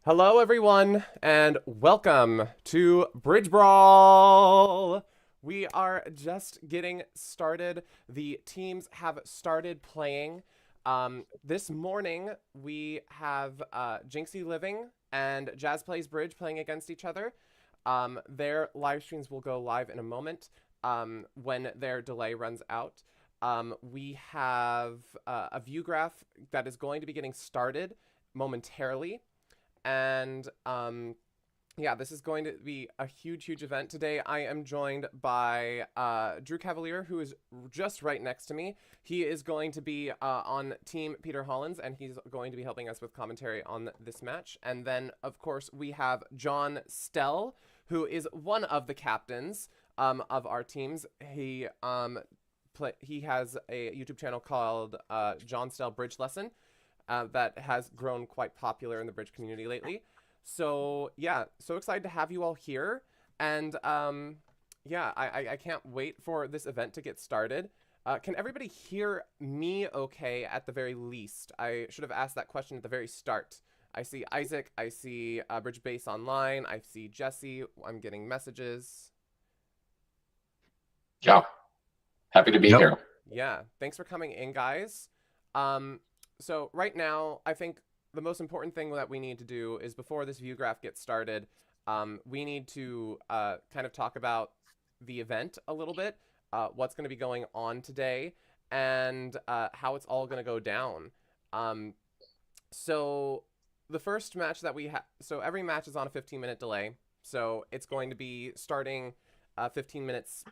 Hello, everyone, and welcome to Bridge Brawl. We are just getting started. The teams have started playing. This morning, we have Jinxie Living and Jazz Plays Bridge playing against each other. Their live streams will go live in a moment when their delay runs out. We have a view graph that is going to be getting started momentarily. And yeah, this is going to be a huge event today. I am joined by Drew Cavalier, who is just right next to me. He is going to be on Team Peter Hollins, and he's going to be helping us with commentary on this match. And then, of course, we have John Stell, who is one of the captains of our teams. He has a YouTube channel called John Stell Bridge Lesson that has grown quite popular in the bridge community lately. So yeah, so excited to have you all here. And yeah, I can't wait for this event to get started. Can everybody hear me okay at the very least? I should have asked that question at the very start. I see Isaac, I see Bridge Base Online, I see Jesse, I'm getting messages. Yeah, happy to be Yep. here. Yeah, thanks for coming in, guys. So right now, I think the most important thing that we need to do is before this view graph gets started, we need to kind of talk about the event a little bit, what's going to be going on today, and how it's all going to go down. So the first match that we have, so every match is on a 15-minute delay, so it's going to be starting 15 minutes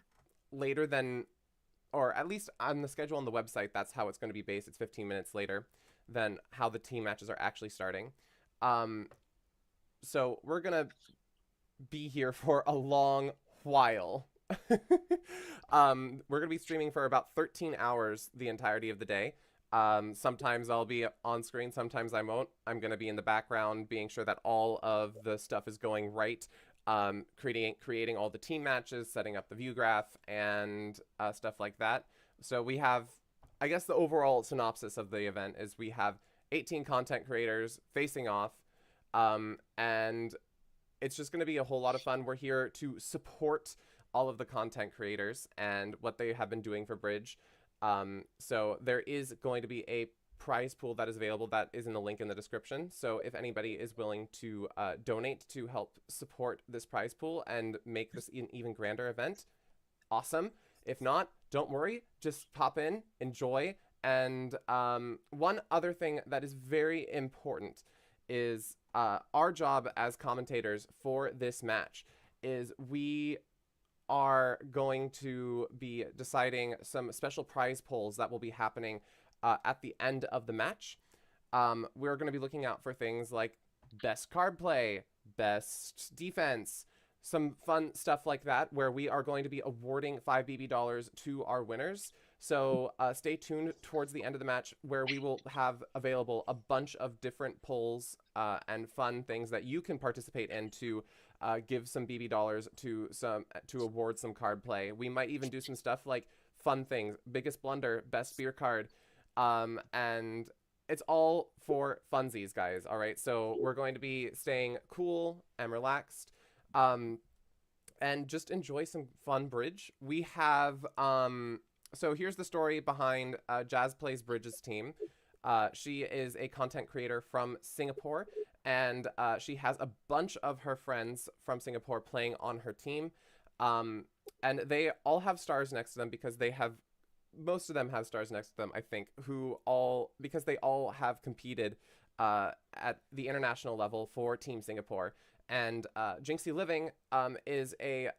later than, or at least on the schedule on the website, that's how it's going to be based. It's 15 minutes later than how the team matches are actually starting. So we're going to be here for a long while. We're going to be streaming for about 13 hours the entirety of the day. Sometimes I'll be on screen, sometimes I won't. I'm going to be in the background, being sure that all of the stuff is going right. Creating all the team matches, setting up the view graph, and stuff like that. So we have, I guess the overall synopsis of the event is we have 18 content creators facing off, and it's just going to be a whole lot of fun. We're here to support all of the content creators and what they have been doing for Bridge. So there is going to be a prize pool that is available that is in the link in the description. So if anybody is willing to donate to help support this prize pool and make this an even grander event, awesome. If not, don't worry, just pop in, enjoy. And one other thing that is very important is our job as commentators for this match is we are going to be deciding some special prize polls that will be happening at the end of the match. We're going to be looking out for things like best card play, best defense, some fun stuff like that, where we are going to be awarding 5 BB dollars to our winners. So stay tuned towards the end of the match, where we will have available a bunch of different polls and fun things that you can participate in to give some BB dollars to award some card play. We might even do some stuff like fun things, biggest blunder, best beer card, and it's all for funsies, guys. All right, so we're going to be staying cool and relaxed, and just enjoy some fun bridge. We have so here's the story behind Jazz Plays Bridge's team. She is a content creator from Singapore, and she has a bunch of her friends from Singapore playing on her team. And they all have stars next to them because most of them have stars next to them, I think, because they all have competed at the international level for Team Singapore. And Jinxie Living is a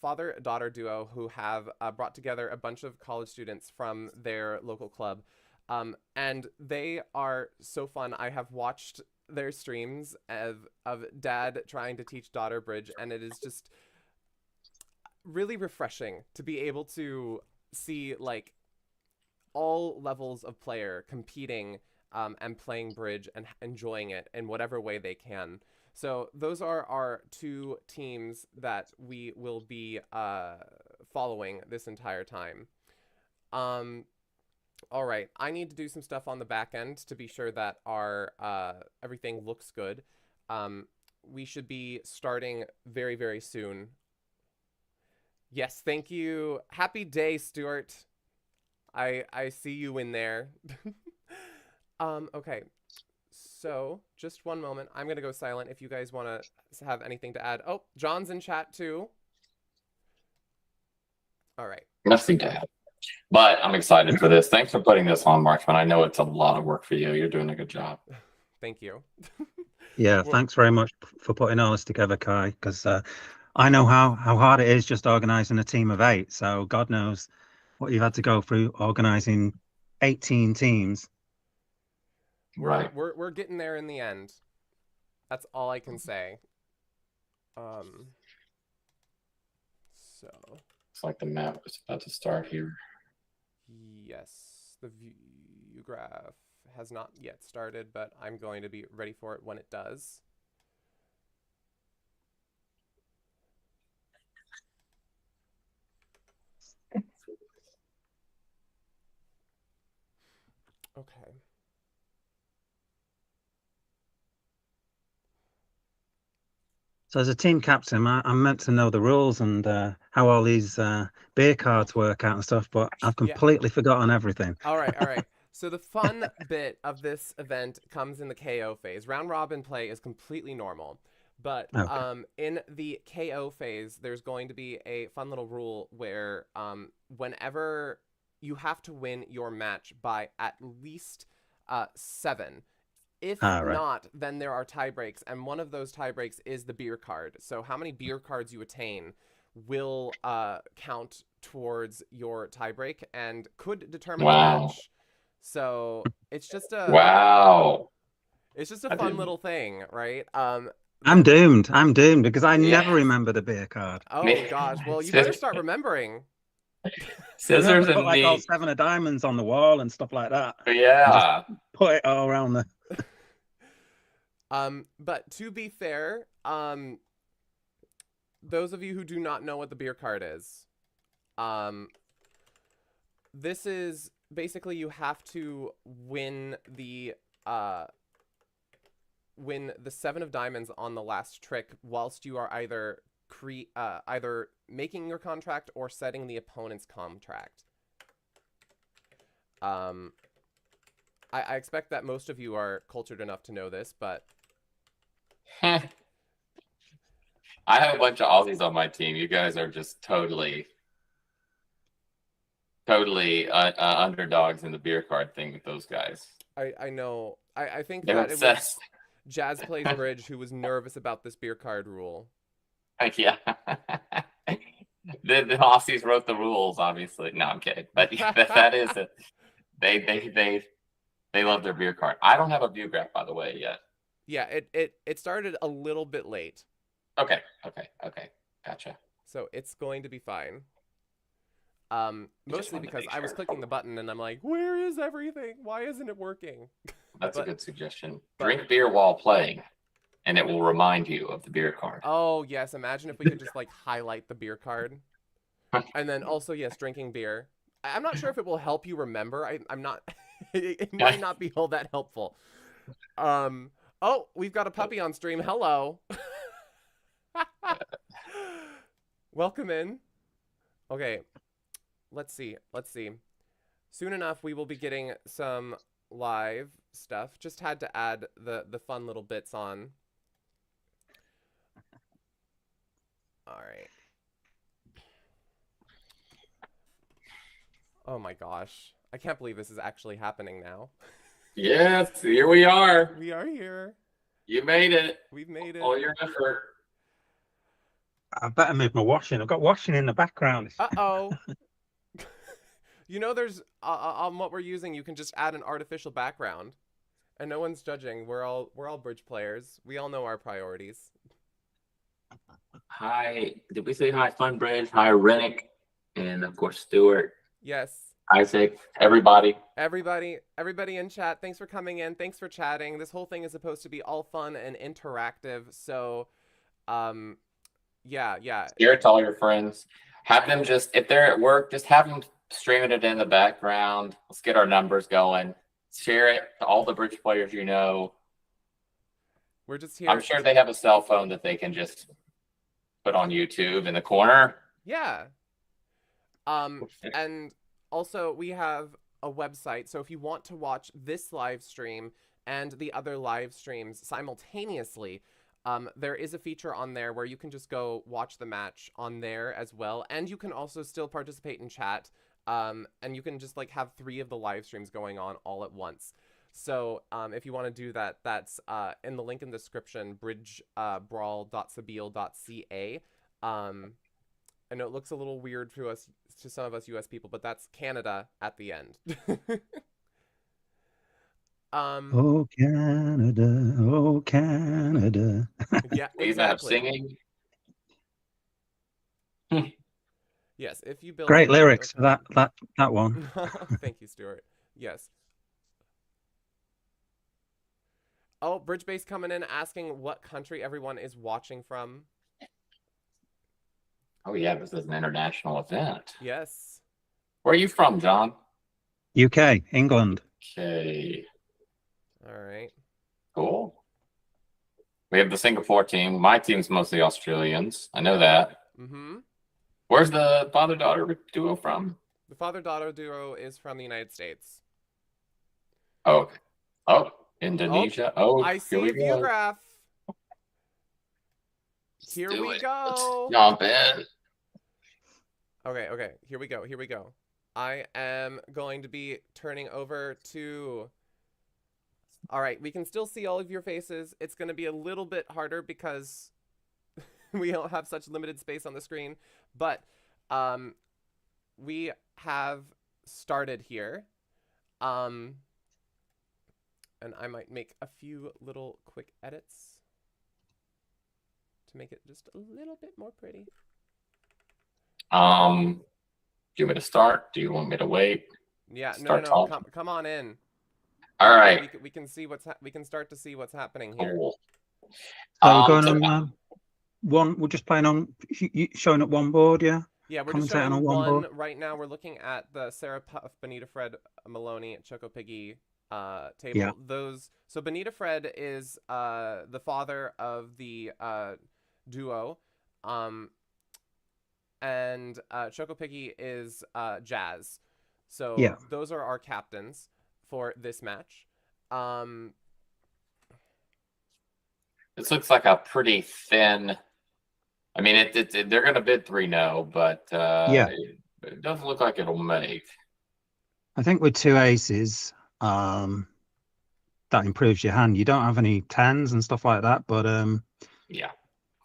father-daughter duo who have brought together a bunch of college students from their local club. And they are so fun. I have watched their streams of dad trying to teach daughter bridge, and it is just really refreshing to be able to see like all levels of player competing and playing bridge and enjoying it in whatever way they can. So those are our two teams that we will be following this entire time. All right, I need to do some stuff on the back end to be sure that our everything looks good. We should be starting very, very soon. Yes, thank you. Happy day, Stuart. I see you in there. Okay. So, just one moment. I'm going to go silent if you guys want to have anything to add. Oh, John's in chat too. All right. Nothing to add. But I'm excited for this. Thanks for putting this on, Marksman. I know it's a lot of work for you. You're doing a good job. Thank you. Yeah, Well, thanks very much for putting all this together, Kai, because I know how hard it is just organizing a team of 8. So God knows what you've had to go through organizing 18 teams. Right. We're getting there in the end. That's all I can say. So It's like the map is about to start here. yes, the view graph has not yet started, but I'm going to be ready for it when it does. Okay. So as a team captain, I'm meant to know the rules and how all these beer cards work out and stuff, but I've completely forgotten everything. All right. So the fun bit of this event comes in the KO phase. Round robin play is completely normal. But Okay. in the KO phase, there's going to be a fun little rule where whenever you have to win your match by at least 7. If Right. not, then there are tie breaks, and one of those tie breaks is the beer card. So how many beer cards you attain will count towards your tie break and could determine the match. So it's just a It's just a fun little thing, right? I'm doomed because I never remember the beer card. Oh gosh, well you better start remembering. Scissors put and like me. all 7 of diamonds on the wall and stuff like that. Yeah. Put it all around the. But to be fair, those of you who do not know what the beer card is, this is basically you have to win the 7 of diamonds on the last trick whilst you are either making your contract or setting the opponent's contract. I expect that most of you are cultured enough to know this, but I have a bunch of Aussies on my team. You guys are just totally underdogs in the beer card thing with those guys. I know. I think They're that obsessed. it was Jazz Plays Bridge who was nervous about this beer card rule. Yeah. The Aussies wrote the rules, obviously. No, I'm kidding. But that is it. They love their beer card. I don't have a view graph, by the way, yet. Yeah, it started a little bit late. Okay. Gotcha. So it's going to be fine. Mostly because I was clicking the button and I'm like, where is everything? Why isn't it working? That's a good suggestion. Drink beer while playing, and it will remind you of the beer card. Oh, yes. Imagine if we could just like highlight the beer card. And then also, yes, drinking beer. I'm not sure if it will help you remember. I'm not. It might not be all that helpful. Oh, we've got a puppy on stream. Hello. Welcome in. Okay. Let's see. Soon enough, we will be getting some live stuff. Just had to add the fun little bits on. All right. Oh my gosh. I can't believe this is actually happening now. Yes, here we are. We are here. You made it. We've made it. All your effort. I better move my washing. I've got washing in the background. Uh-oh. You know, there's on what we're using, you can just add an artificial background, and no one's judging. We're all bridge players. We all know our priorities. Hi, did we say hi, Funbridge? Hi, Rennick, and of course Stuart. Yes. Isaac, everybody. Everybody in chat. Thanks for coming in. Thanks for chatting. This whole thing is supposed to be all fun and interactive. So, yeah. Share it to all your friends. Have them just, if they're at work, just have them streaming it in the background. Let's get our numbers going. Share it to all the bridge players you know. We're just here. I'm sure they have a cell phone that they can just put on YouTube in the corner. Yeah. And also we have a website. So if you want to watch this live stream and the other live streams simultaneously, there is a feature on there where you can just go watch the match on there as well. And you can also still participate in chat. And you can just like have 3 of the live streams going on all at once. So if you want to do that, that's in the link in the description, bridgebrawl.sabeel.ca. I know it looks a little weird to us, to some of us US people, but that's Canada at the end. Oh, Canada, oh, Canada. Yeah, We even have exactly. singing. Yes, if you build Great a- lyrics for that one. Thank you, Stuart. Yes. Oh, Bridgebase coming in asking what country everyone is watching from. Oh yeah, this is an international event. Yes. Where are you from, John? UK, England. Okay, All right. cool. We have the Singapore team. My team's mostly Australians. I know that. Mm-hmm. Where's the father-daughter duo from? The father-daughter duo is from the United States. Oh, Indonesia. Oh, I here see we a view go. graph. Let's Here do we it. go. Let's jump in. Okay. Here we go. I am going to be turning over to... All right, we can still see all of your faces. It's going to be a little bit harder because we don't have such limited space on the screen. But we have started here. And I might make a few little quick edits to make it just a little bit more pretty. Do you want me to start? Do you want me to wait? Yeah, Start no. talking. Come on in. All right. We can see we can start to see what's happening here. Cool. So we're going so- on one. We're just playing on showing up one board, yeah. Yeah, we're just Commentating showing on one one board. right now. We're looking at the Sarah Puff, Bonita Fred Maloney, Choco Piggy table. Yeah. So Bonita Fred is the father of the duo, and Choco Piggy is Jazz. So Yeah. those are our captains for this match. This looks like a pretty thin. I mean, they're going to bid 3-0, but Yeah. it doesn't look like it'll make. I think with 2 aces, that improves your hand. You don't have any 10s and stuff like that, but Yeah,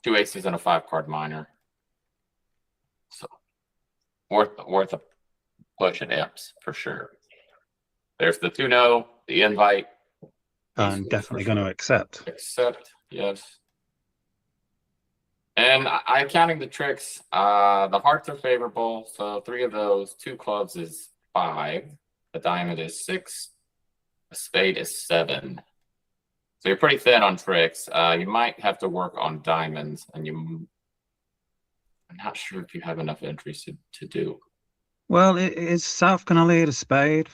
2 aces and a 5-card minor. So worth a push at Imps for sure. There's the 2-0, the invite. I'm definitely going to accept. Accept, yes. And I counting the tricks. The hearts are favorable, so 3 of those. 2 clubs is 5. The diamond is 6. A spade is 7. So you're pretty thin on tricks. You might have to work on diamonds, and I'm not sure if you have enough entries to do. Well, is South going to lead a spade?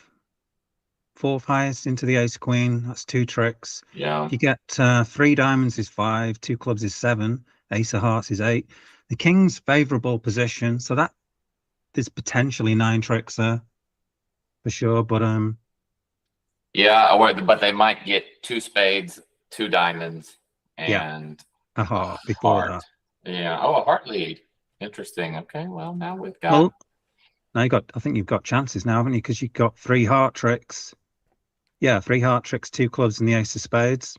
4th highest into the ace queen. That's 2 tricks. Yeah. You get 3 diamonds is 5, 2 clubs is 7, ace of hearts is 8. The king's favorable position, so that there's potentially 9 tricks there for sure. But Yeah, but they might get 2 spades, 2 diamonds, Yeah. and a heart before heart. that. Yeah. Oh, a heart lead. Interesting. Okay. Well, now we've got. Well, now I think you've got chances now, haven't you? Because you've got 3 heart tricks. Yeah, 3 heart tricks, 2 clubs, and the ace of spades.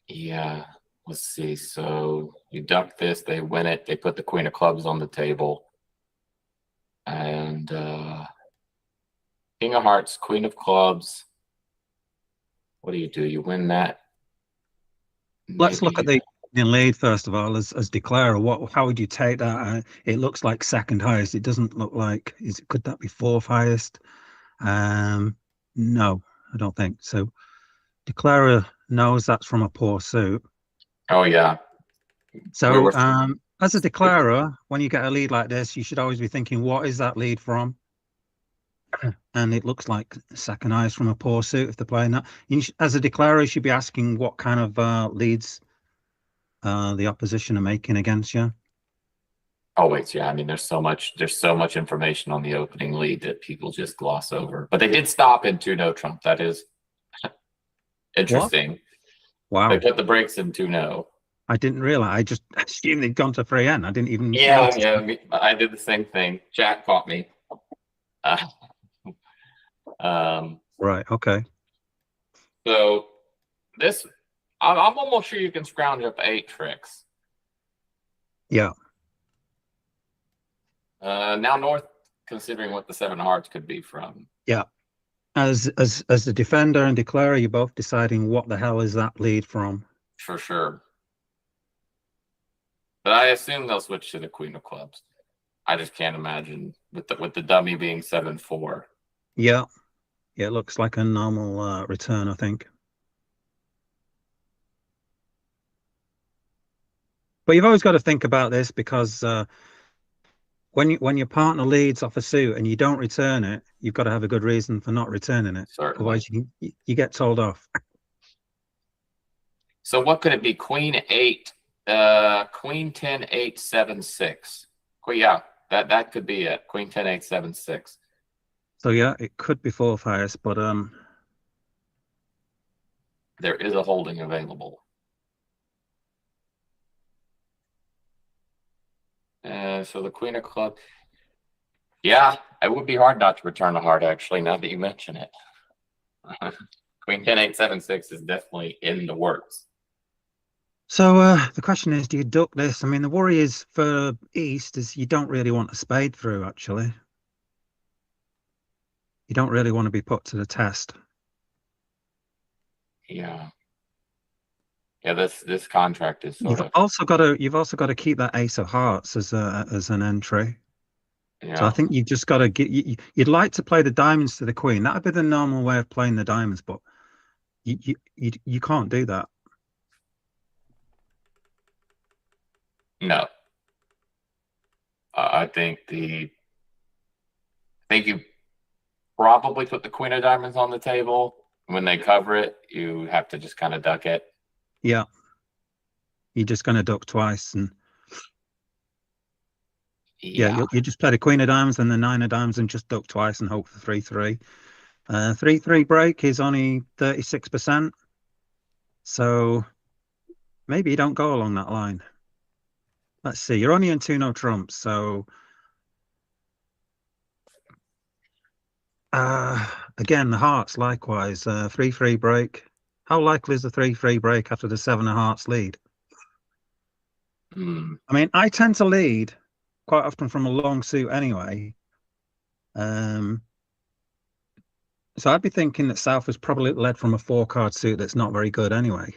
Yeah. Let's see. So you duck this, they win it. They put the queen of clubs on the table, and king of hearts, queen of clubs. What do? You win that. Let's look at Maybe- the lead first of all as declarer. How would you take that? It looks like 2nd highest. It doesn't look like. Could that be 4th highest? No, I don't think so. Declarer knows that's from a poor suit. Oh yeah. So We're- as a declarer, when you get a lead like this, you should always be thinking, what is that lead from? and it looks like second highest from a poor suit if they're playing that. As a declarer, you should be asking what kind of leads the opposition are making against you. Always, yeah. I mean, there's so much information on the opening lead that people just gloss over. But they did stop in 2-0 Trump. That is interesting. Wow. They put the brakes in 2-0. I didn't realize. I just assumed they'd gone to 3N. I didn't even. Yeah, I did the same thing. Jack caught me. Right. Okay. So this, I'm almost sure you can scrounge up 8 tricks. Yeah. Now North, considering what the 7 of hearts could be from. Yeah. As the defender and declarer, you're both deciding what the hell is that lead from. For sure. But I assume they'll switch to the Queen of Clubs. I just can't imagine with the dummy being 7-4. Yeah. Yeah, it looks like a normal return, I think. But you've always got to think about this because when your partner leads off a suit and you don't return it, you've got to have a good reason for not returning it. Certainly. Otherwise, you get told off. So what could it be? Queen 8, Queen 10, 8, 7, 6. Well, yeah, that could be it. Queen 10, 8, 7, 6. So yeah, it could be 4th highest, but there is a holding available. So the Queen of Clubs. Yeah, it would be hard not to return a heart, actually, now that you mention it. Queen 10, 8, 7, 6 is definitely in the works. So the question is, do you duck this? I mean, the worry is for East is you don't really want a spade through, actually. You don't really want to be put to the test. Yeah. Yeah, this contract is You've also got to keep that Ace of Hearts as an entry. Yeah. So I think you've just got to get. You'd like to play the diamonds to the Queen. That would be the normal way of playing the diamonds, but you can't do that. No. I think you probably put the Queen of Diamonds on the table. When they cover it, you have to just kind of duck it. Yeah. You're just going to duck twice. And yeah, you just play the Queen of Diamonds and the 9 of Diamonds and just duck twice and hope for 3-3. 3-3 break is only 36%. So maybe you don't go along that line. Let's see. You're only in 2-0 trumps, so again, the hearts likewise. 3-3 break. How likely is the 3-3 break after the 7 of hearts lead? I mean, I tend to lead quite often from a long suit anyway. So I'd be thinking that South has probably led from a 4-card suit that's not very good anyway.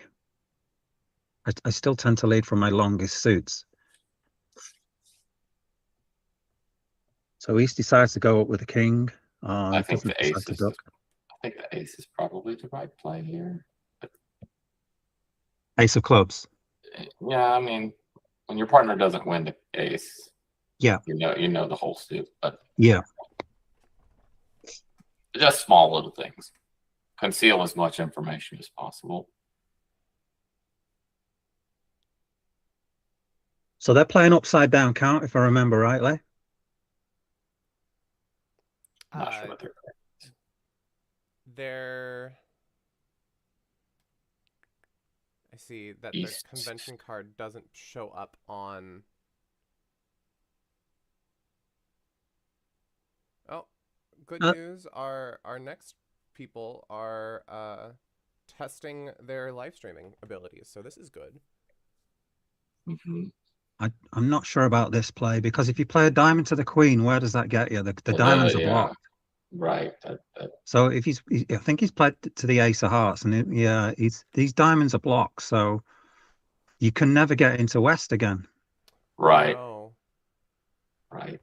I still tend to lead from my longest suits. So East decides to go up with the King. I think the Ace is probably the right play here. Ace of Clubs. Yeah, I mean, when your partner doesn't win the Ace, yeah, you know the whole suit. But yeah, just small little things. Conceal as much information as possible. So they're playing upside down count, if I remember rightly. Not sure what I see that East. the convention card doesn't show up on. Oh, good news! Our next people are testing their live streaming abilities, so this is good. I'm not sure about this play because if you play a diamond to the Queen, where does that get you? The diamonds are blocked. Right. So if I think he's played to the Ace of Hearts, and these diamonds are blocked, so you can never get into West again. Right. No. Right.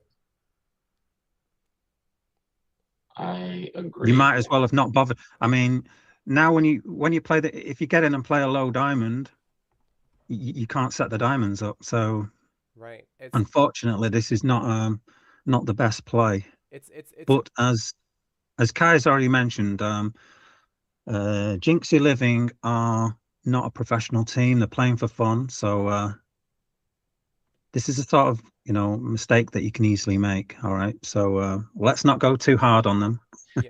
I agree. You might as well have not bothered. I mean, now when you play if you get in and play a low diamond, you can't set the diamonds up. So, right. Unfortunately, this is not the best play. It's but as as Kai's already mentioned, Jinxie Living are not a professional team. They're playing for fun. So this is a sort of, mistake that you can easily make. All right. So let's not go too hard on them.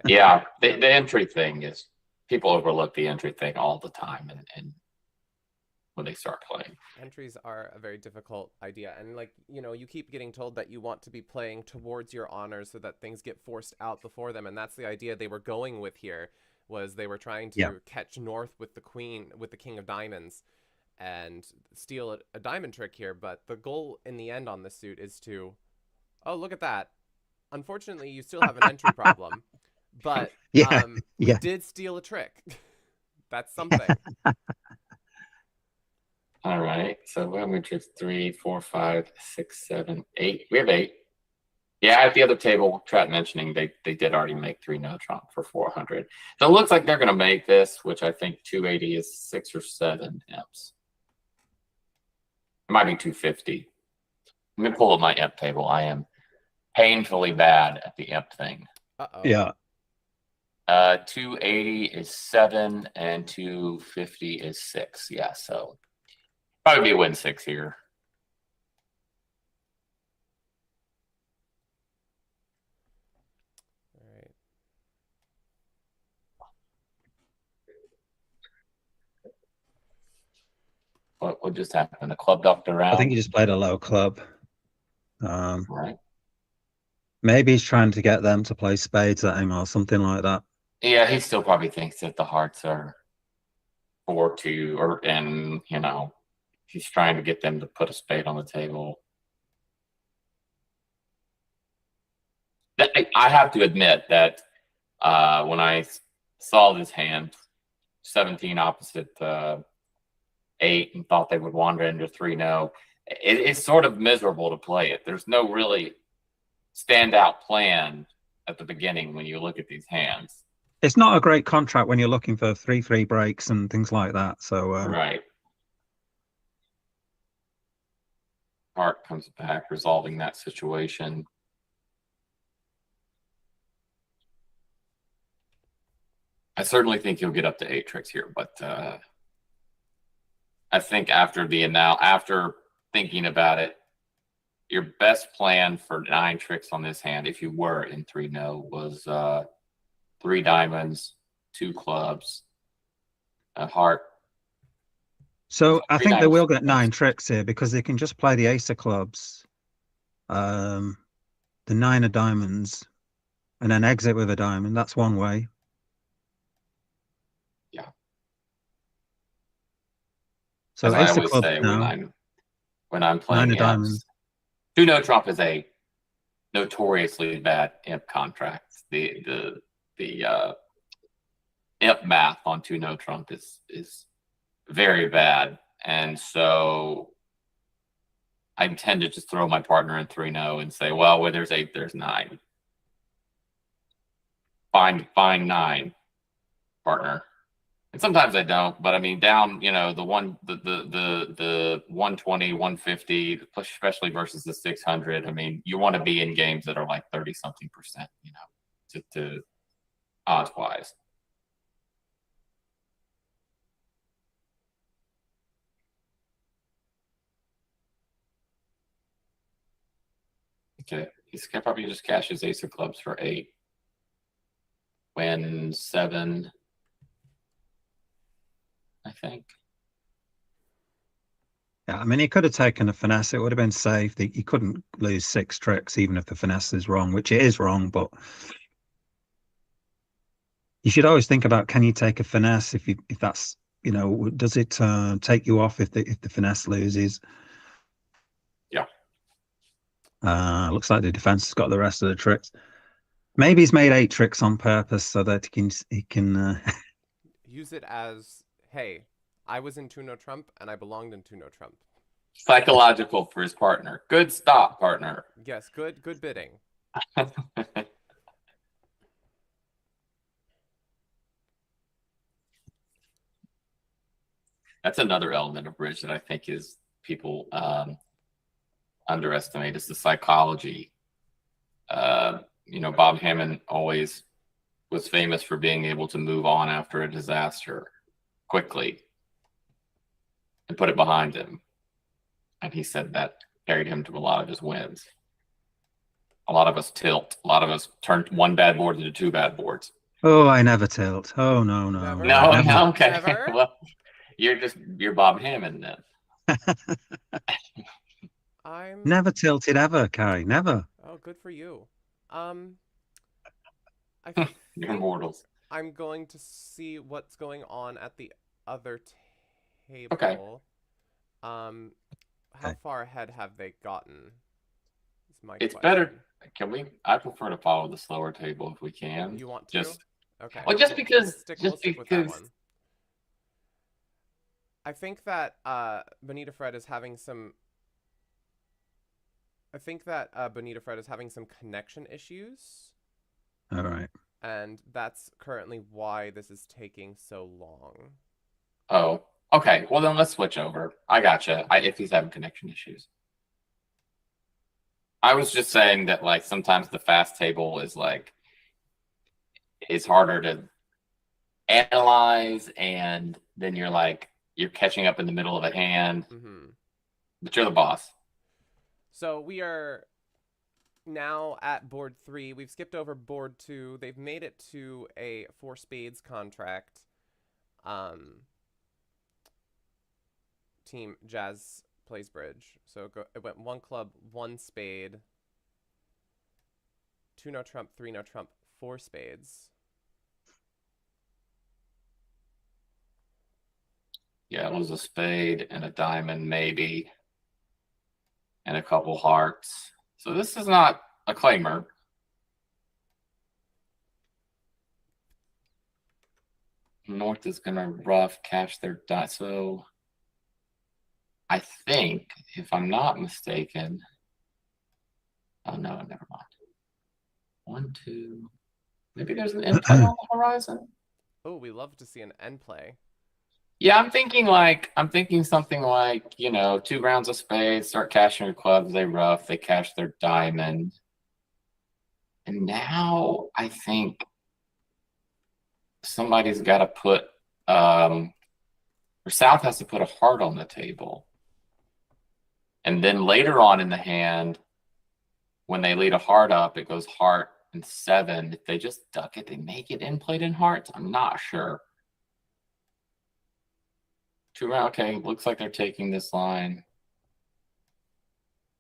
Yeah, the entry thing is, people overlook the entry thing all the time, and when they start playing. Entries are a very difficult idea, and you keep getting told that you want to be playing towards your honors so that things get forced out before them, and that's the idea they were going with here. Was they were trying to catch North with the king of diamonds, and steal a diamond trick here. But the goal in the end on this suit is to, oh, look at that. Unfortunately, you still have an entry problem, but we did steal a trick. That's something. All right, so we have tricks 3, 4, 5, 6, 7, 8. We have 8. Yeah, at the other table, Trap mentioning they did already make 3 no trump for 400. So it looks like they're going to make this, which I think 280 is 6 or 7 imps. It might be 250. Let me pull up my imp table. I am painfully bad at the imp thing. Uh-oh. Yeah. 280 is 7 and 250 is 6. Yeah, so probably be a win 6 here. What just happened? The club ducked around? I think he just played a low club. Right. Maybe he's trying to get them to play spades at him or something like that. Yeah, he still probably thinks that the hearts are 4-2, and he's trying to get them to put a spade on the table. I have to admit that when I saw this hand, 17 opposite 8, and thought they would wander into 3-0, it's sort of miserable to play it. There's no really standout plan at the beginning when you look at these hands. It's not a great contract when you're looking for 3-3 breaks and things like that. So right. Hart comes back, resolving that situation. I certainly think he'll get up to 8 tricks here, but I think after thinking about it, your best plan for 9 tricks on this hand, if you were in 3-0, was 3 diamonds, 2 clubs, a heart. So I think they will get 9 tricks here because they can just play the ace of clubs, the 9 of diamonds, and then exit with a diamond. That's one way. Yeah. So as ace I of always clubs say now, when I'm playing 9 of diamonds. 2 no trump is a notoriously bad imp contract. The imp math on 2 no trump is very bad, and so I tend to just throw my partner in 3-0 and say, well, where there's 8, there's 9. Find 9, partner. And sometimes I don't, but I mean, down, the 120, 150, especially versus the 600. I mean, you want to be in games that are like 30-something%, to odds wise. Okay, he's probably just cash his ace of clubs for 8. Win 7. I think. Yeah, I mean, he could have taken a finesse. It would have been safe. He couldn't lose 6 tricks, even if the finesse is wrong, which it is wrong. But you should always think about, can you take a finesse if that's, does it take you off if the finesse loses? Yeah. Looks like the defense has got the rest of the tricks. Maybe he's made 8 tricks on purpose so that he can use it as, hey, I was in 2 no trump and I belonged in 2 no trump. Psychological for his partner. Good stop, partner. Yes, good bidding. That's another element of bridge that I think is people underestimate, is the psychology. Bob Hammond always was famous for being able to move on after a disaster quickly and put it behind him. And he said that carried him to a lot of his wins. A lot of us tilt. A lot of us turned one bad board into two bad boards. Oh, I never tilt. Oh, no, no. Never? No, never. no, okay. Never? Well, you're Bob Hammond then. I'm Never tilted ever, Kai. Never. Oh, good for you. I You're think mortals. I'm going to see what's going on at the other table. Okay. How Okay. far ahead have they gotten? Is my It's question. better. Can we? I prefer to follow the slower table if we can. You want to? Just Okay. well, just We'll because. stick Just with that because. one. I think that Bonita Fred is having some. I think that Bonita Fred is having some connection issues, All right. and that's currently why this is taking so long. Oh, okay. Well, then let's switch over. I gotcha. If he's having connection issues. I was just saying that, like, sometimes the fast table is harder to analyze, and then you're catching up in the middle of a hand, Mm-hmm. but you're the boss. So we are now at board 3. We've skipped over board 2. They've made it to a 4 spades contract. Team Jazz plays bridge. So it went 1 club, 1 spade, 2 no trump, 3 no trump, 4 spades. Yeah, it was a spade and a diamond, maybe, and a couple hearts. So this is not a claimer. North is gonna rough cash their die. So I think, if I'm not mistaken, oh no, never mind. 1, 2. Maybe there's an end play on the horizon. Oh, we love to see an end play. Yeah, I'm thinking something like, 2 rounds of spades, start cashing your clubs, they rough, they cash their diamond. And now I think somebody's got to put, or South has to put a heart on the table. And then later on in the hand, when they lead a heart up, it goes heart and 7. If they just duck it, they make it in played in hearts. I'm not sure. 2 round. Okay, looks like they're taking this line.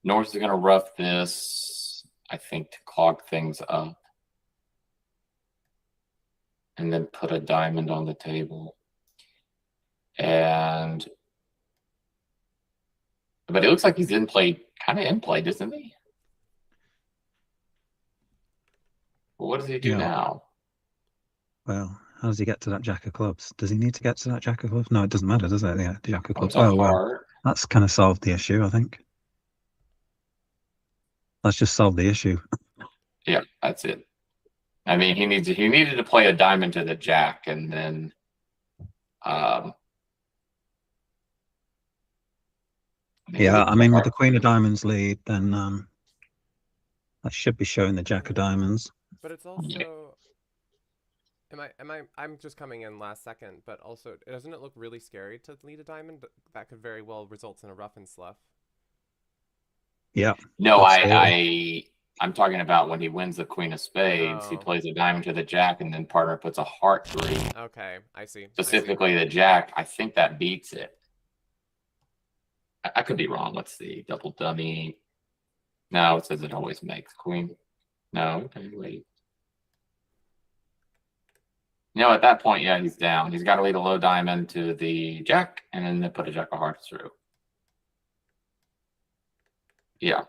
North is going to rough this, I think, to clog things up. And then put a diamond on the table. But it looks like he's kind of in play, doesn't he? Well, what does he do Yeah. now? Well, how does he get to that jack of clubs? Does he need to get to that jack of clubs? No, it doesn't matter, does it? Yeah, jack of clubs. It's a Oh, well, heart. that's kind of solved the issue, I think. Let's just solve the issue. Yeah, that's it. I mean, he needed to play a diamond to the jack, and then Yeah, I mean, with the queen of diamonds lead, then that should be showing the jack of diamonds. But it's also Yeah. I'm just coming in last second, but also doesn't it look really scary to lead a diamond? That could very well result in a rough and slough. Yeah. No, Absolutely. I'm talking about when he wins the queen of spades, he Oh. plays a diamond to the jack, and then partner puts a heart 3. Okay, I see. Specifically the jack. I think that beats it. I could be wrong. Let's see. Double dummy. No, it says it always makes queen. No, okay, wait. At that point, yeah, he's down. He's got to lead a low diamond to the jack, and then they put a jack of hearts through. Yeah.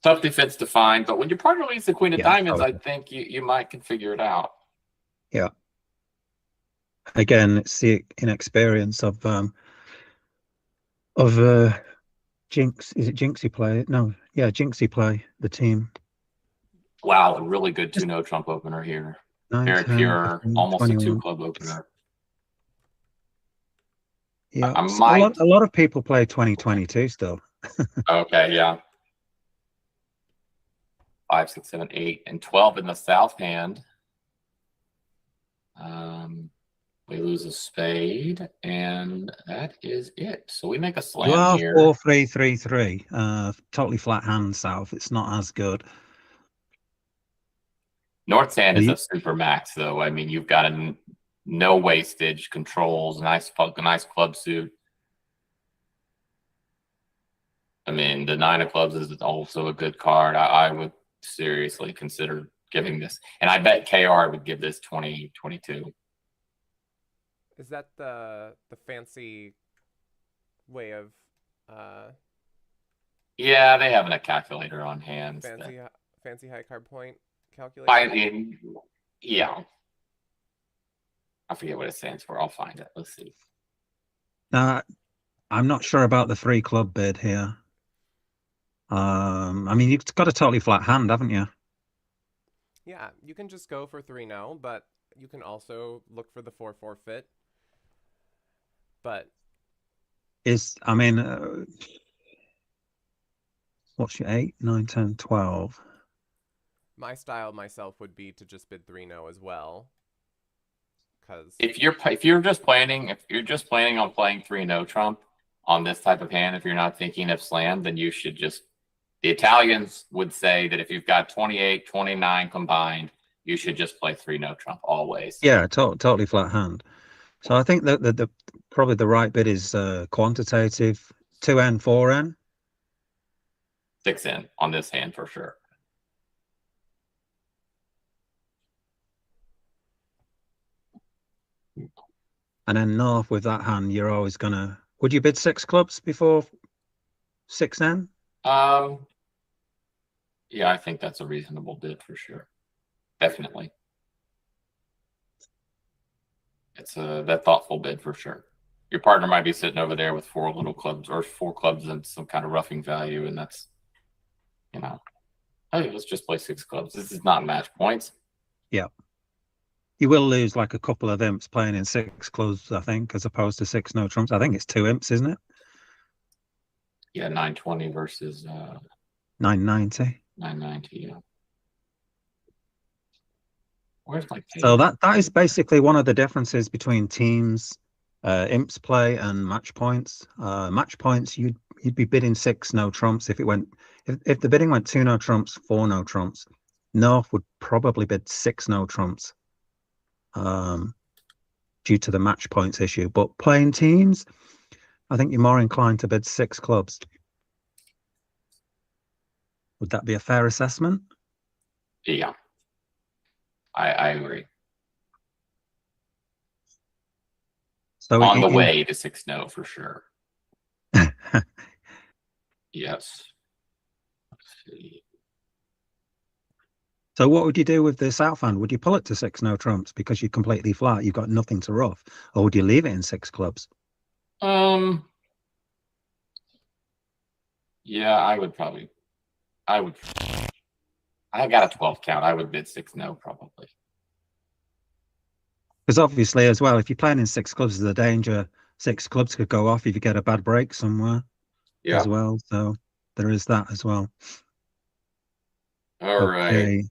Tough defense to find, but when your partner leads the queen of diamonds, I think you might can figure it out. Yeah. Again, it's the inexperience of Jinx. Is it Jinxie play? No, yeah, Jinxie play the team. Wow, a really good 2-no trump opener here. 9, Very 10, pure, 15, almost 21. a 2-club opener. Yeah, I so might- a lot of people play 2022 still. Okay, yeah. 5, 6, 7, 8, and 12 in the south hand. We lose a spade, and that is it. So we make a You slam are here. 4-3-3-3. Totally flat hand, South. It's not as good. North's hand is You- a super max, though. I mean, you've got a no wastage, controls, nice club suit. I mean, the 9 of clubs is also a good card. I would seriously consider giving this, and I bet KR would give this 20, 22. Is that the fancy way of Yeah, they have a calculator on hand. fancy high card point calculation? I mean, yeah. I forget what it stands for. I'll find it. Let's see. I'm not sure about the 3 club bid here. I mean, you've got a totally flat hand, haven't you? Yeah, you can just go for 3-0, but you can also look for the 4 forfeit. But I mean, what's your 8, 9, 10, 12? my style myself would be to just bid 3-0 as well. Because If you're just planning on playing 3-0 trump on this type of hand, if you're not thinking of slam, then you should just. The Italians would say that if you've got 28, 29 combined, you should just play 3-0 trump always. Yeah, totally flat hand. So I think that the probably the right bid is quantitative 2N, 4N. 6N on this hand for sure. And then North with that hand, you're always gonna. Would you bid 6 clubs before 6N? Yeah, I think that's a reasonable bid for sure. Definitely. It's that thoughtful bid for sure. Your partner might be sitting over there with 4 little clubs or 4 clubs and some kind of roughing value, and that's, hey, let's just play 6 clubs. This is not match points. Yeah. You will lose like a couple of imps playing in 6 clubs, I think, as opposed to 6 no trumps. I think it's 2 imps, isn't it? Yeah, 920 versus 990. 990. Yeah. Where's my page? So that is basically one of the differences between teams, imps play and match points. Match points, you'd be bidding 6 no trumps if the bidding went 2 no trumps, 4 no trumps. North would probably bid 6 no trumps, due to the match points issue. But playing teams, I think you're more inclined to bid 6 clubs. Would that be a fair assessment? Yeah. I agree. So On the way to 6-0 for sure. Yes. Let's see. So what would you do with the south hand? Would you pull it to 6 no trumps because you're completely flat, you've got nothing to rough, or would you leave it in 6 clubs? Yeah, I got a 12 count. I would bid 6-0 probably. Because obviously as well, if you're playing in 6 clubs, there's a danger 6 clubs could go off if you get a bad break somewhere as well. So there is that as well. All right.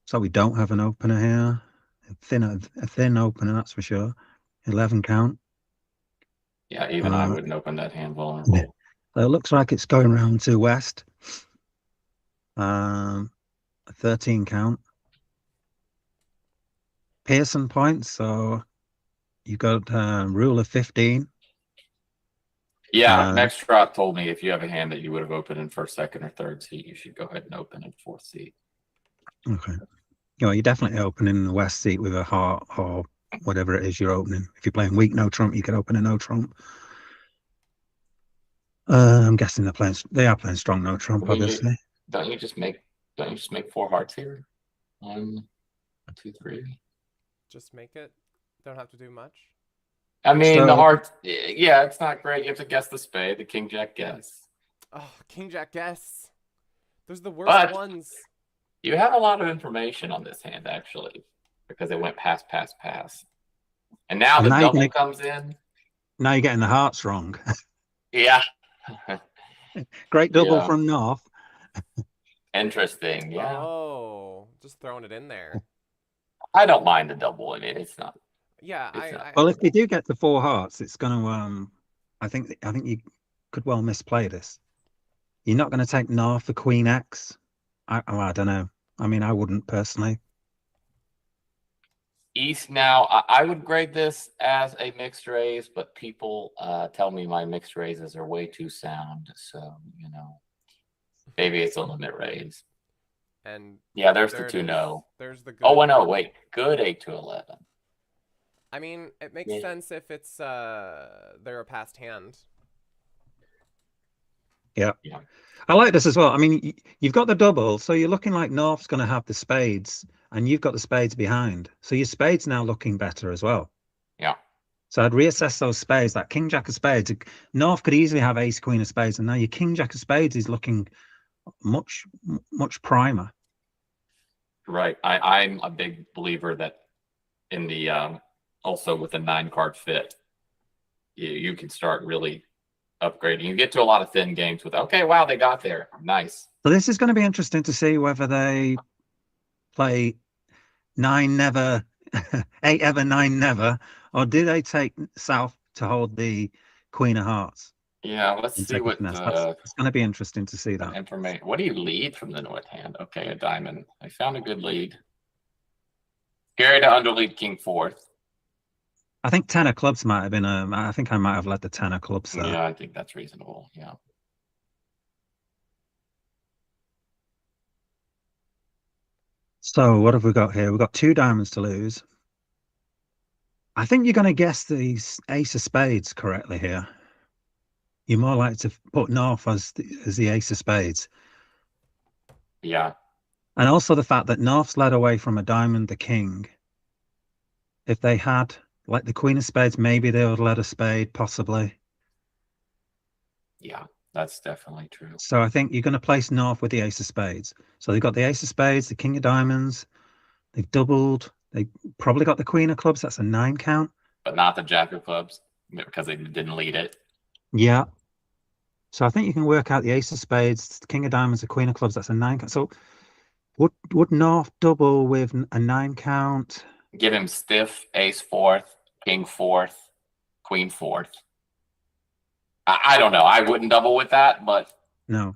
So we don't have an opener here. A thin opener, that's for sure. 11 count. Yeah, even I wouldn't open that hand vulnerable. So it looks like it's going round to West. 13 count. Pearson points, so you got rule of 15. Yeah, Nextrat told me if you have a hand that you would have opened in first, second, or third seat, you should go ahead and open in fourth seat. Okay. You're definitely opening the West seat with a heart or whatever it is you're opening. If you're playing weak no trump, you can open a no trump. I'm guessing they are playing strong no trump, obviously. Don't you just make 4 hearts here? 1, 2, 3. just make it. Don't have to do much. I mean, the heart, yeah, it's not great. You have to guess the spade, the king jack guess. Oh, king jack guess. Those are the worst ones. You have a lot of information on this hand, actually, because it went pass, pass, pass. And now the double comes in. Now you're getting the hearts wrong. Yeah. Great double from North. Interesting, yeah. Oh, just throwing it in there. I don't mind the double. I mean, it's not. Yeah, It's not. Well, if they do get to 4 hearts, it's going to. I think you could well misplay this. You're not going to take Nar for Queen X. I don't know. I mean, I wouldn't personally. East now, I would grade this as a mixed raise, but people tell me my mixed raises are way too sound. So, maybe it's a limit raise. and Yeah, there's there the it 2 is. no. There's the good. Oh, no, wait. Good 8 to 11. I mean, it makes Yeah. sense if it's they're a passed hand. Yeah. Yeah. I like this as well. I mean, you've got the double, so you're looking like North's going to have the spades, and you've got the spades behind. So your spades now looking better as well. Yeah. So I'd reassess those spades. That King Jack of spades, North could easily have Ace Queen of spades, and now your King Jack of spades is looking much primer. Right. I'm a big believer that in the also with the 9-card fit, you can start really upgrading. You get to a lot of thin games with, okay, wow, they got there. Nice. So this is going to be interesting to see whether they play 9 never, 8 ever, 9 never, or do they take South to hold the Queen of Hearts? Yeah, let's see what It's going to be interesting to see that. information. What do you lead from the north hand? Okay, a diamond. I found a good lead. Scary to underlead King 4th. I think 10 of clubs might have been I think I might have led the 10 of clubs there. Yeah, I think that's reasonable. Yeah. So what have we got here? We've got 2 diamonds to lose. I think you're going to guess the ace of spades correctly here. You're more likely to put North as the ace of spades. Yeah. And also the fact that North's led away from a diamond, the king. If they had, like the Queen of Spades, maybe they would let a spade, possibly. Yeah, that's definitely true. So I think you're going to place North with the ace of spades. So they've got the ace of spades, the king of diamonds. They've doubled. They probably got the queen of clubs. That's a 9 count. But not the jack of clubs because they didn't lead it. Yeah. So I think you can work out the ace of spades, the king of diamonds, the queen of clubs. That's a 9 count. So would North double with a 9 count? Give him stiff, ace 4th, king 4th, queen 4th. I don't know. I wouldn't double with that, but No.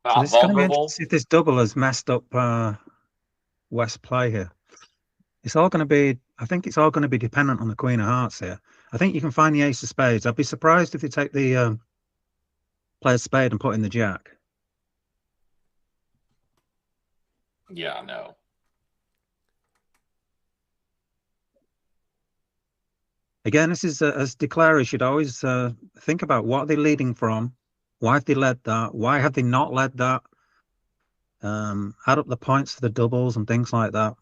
not So this is going to be vulnerable. interesting if this double has messed up West play here. It's all going to be, I think it's all going to be dependent on the Queen of Hearts here. I think you can find the ace of spades. I'd be surprised if they take the player's spade and put in the jack. Yeah, no. Again, this is as declarers should always think about what are they leading from, why have they led that, why have they not led that, add up the points for the doubles and things like that.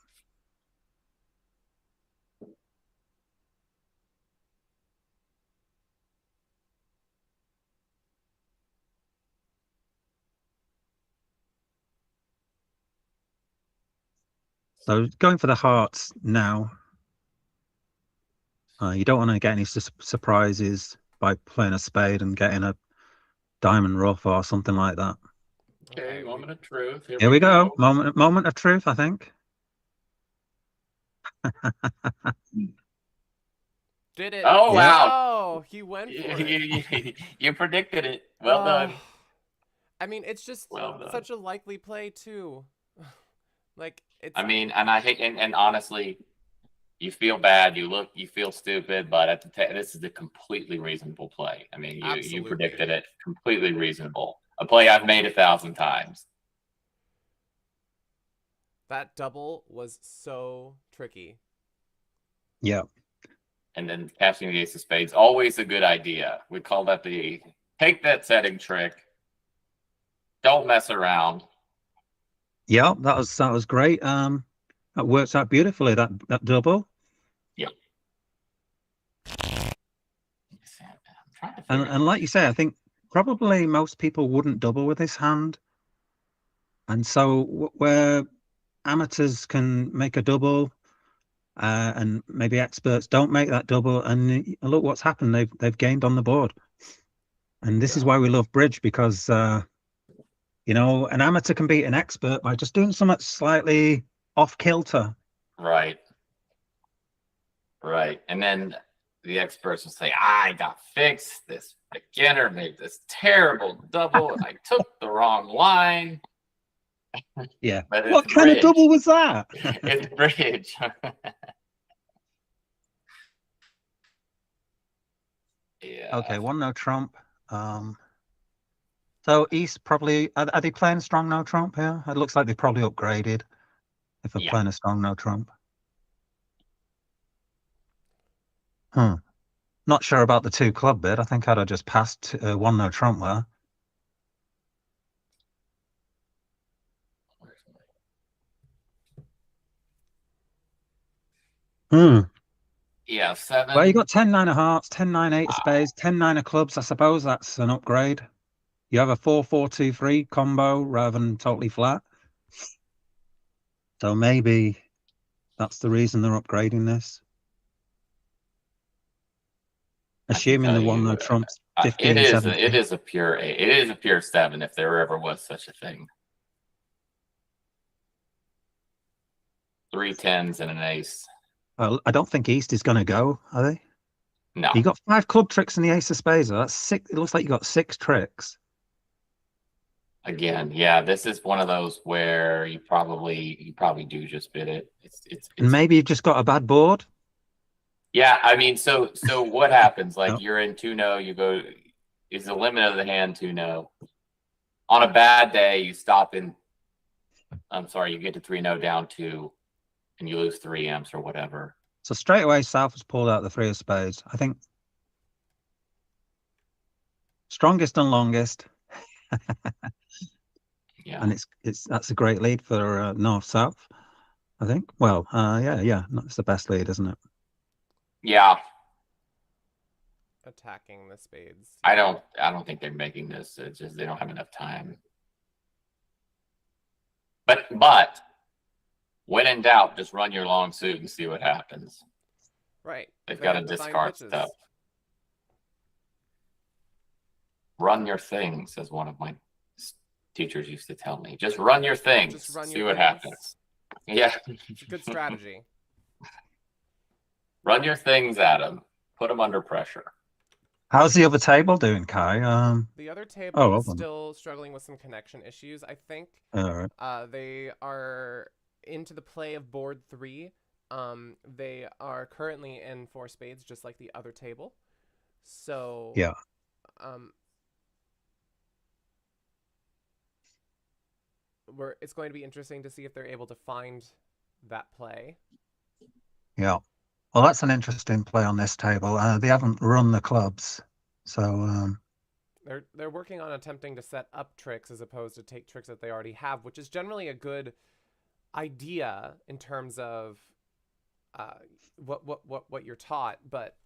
So going for the hearts now. You don't want to get any surprises by playing a spade and getting a diamond rough or something like that. Okay, moment of truth. Here we go. Moment of truth, I think. Did it? Oh, wow. Oh, he went for it. You predicted it. Well done. I mean, it's just Well done. such a likely play too. Like it's. I mean, and I hate, and honestly, you feel bad, you feel stupid, but at this is a completely reasonable play. I mean, you Absolutely. predicted it, completely reasonable. A play I've made 1,000 times. That double was so tricky. Yeah. And then casting the ace of spades, always a good idea. We call that the take that setting trick. Don't mess around. Yeah, that was great. That works out beautifully, that double. Yeah. And like you say, I think probably most people wouldn't double with this hand. And so where amateurs can make a double, and maybe experts don't make that double, and look what's happened. They've gained on the board. And this is why we love bridge, because you know, an amateur can beat an expert by just doing something slightly off kilter. Right. Right. And then the experts will say, I got fixed. This beginner made this terrible double, and I took the wrong line. Yeah. But it's What kind of bridge. double was that? It's bridge. Yeah. Okay, one no trump. So East probably are they playing strong no trump here? It looks like they probably upgraded if they're Yeah. playing a strong no trump. Hmm. Not sure about the two club bit. I think I'd have just passed one no trump there. Hmm. Yeah, 7. Well, you got 10-9 of hearts, 10-9 8 of spades, 10-9 of clubs. I suppose that's an upgrade. You have a 4-4-2-3 combo rather than totally flat. So maybe that's the reason they're upgrading this. Assuming the one no trumps 15, it 17. is a pure 8. It is a pure 7 if there ever was such a thing. 3 10s and an ace. Well, I don't think East is going to go, are they? No. You got 5 club tricks in the ace of spades. That's 6. It looks like you got 6 tricks. Again, yeah, this is one of those where you probably do just bid it. And maybe you've just got a bad board. Yeah, I mean, so what happens? Like No. you're in 2-0, you go, is the limit of the hand 2-0. On a bad day, you stop in, I'm sorry, you get to 3-0 down 2, and you lose 3 amps or whatever. So straight away, South has pulled out the 3 of spades. I think strongest and longest. Yeah. And that's a great lead for North South, I think. Well, yeah, that's the best lead, isn't it? Yeah. Attacking the spades. I don't think they're making this. It's just they don't have enough time. But when in doubt, just run your long suit and see what happens. Right. They've got to discard pitches. stuff. Run your things, as one of my teachers used to tell me. Just run your things. Just run see your what things. happens. Yeah. It's a good strategy. Run your things at them. Put them under pressure. How's the other table doing, Kai? The other table is hold on. still struggling with some connection issues, I think. All right. They are into the play of board 3. They are currently in 4 spades, just like the other table. So Yeah. It's going to be interesting to see if they're able to find that play. Yeah. Well, that's an interesting play on this table. They haven't run the clubs, so they're working on attempting to set up tricks as opposed to take tricks that they already have, which is generally a good idea in terms of what you're taught. But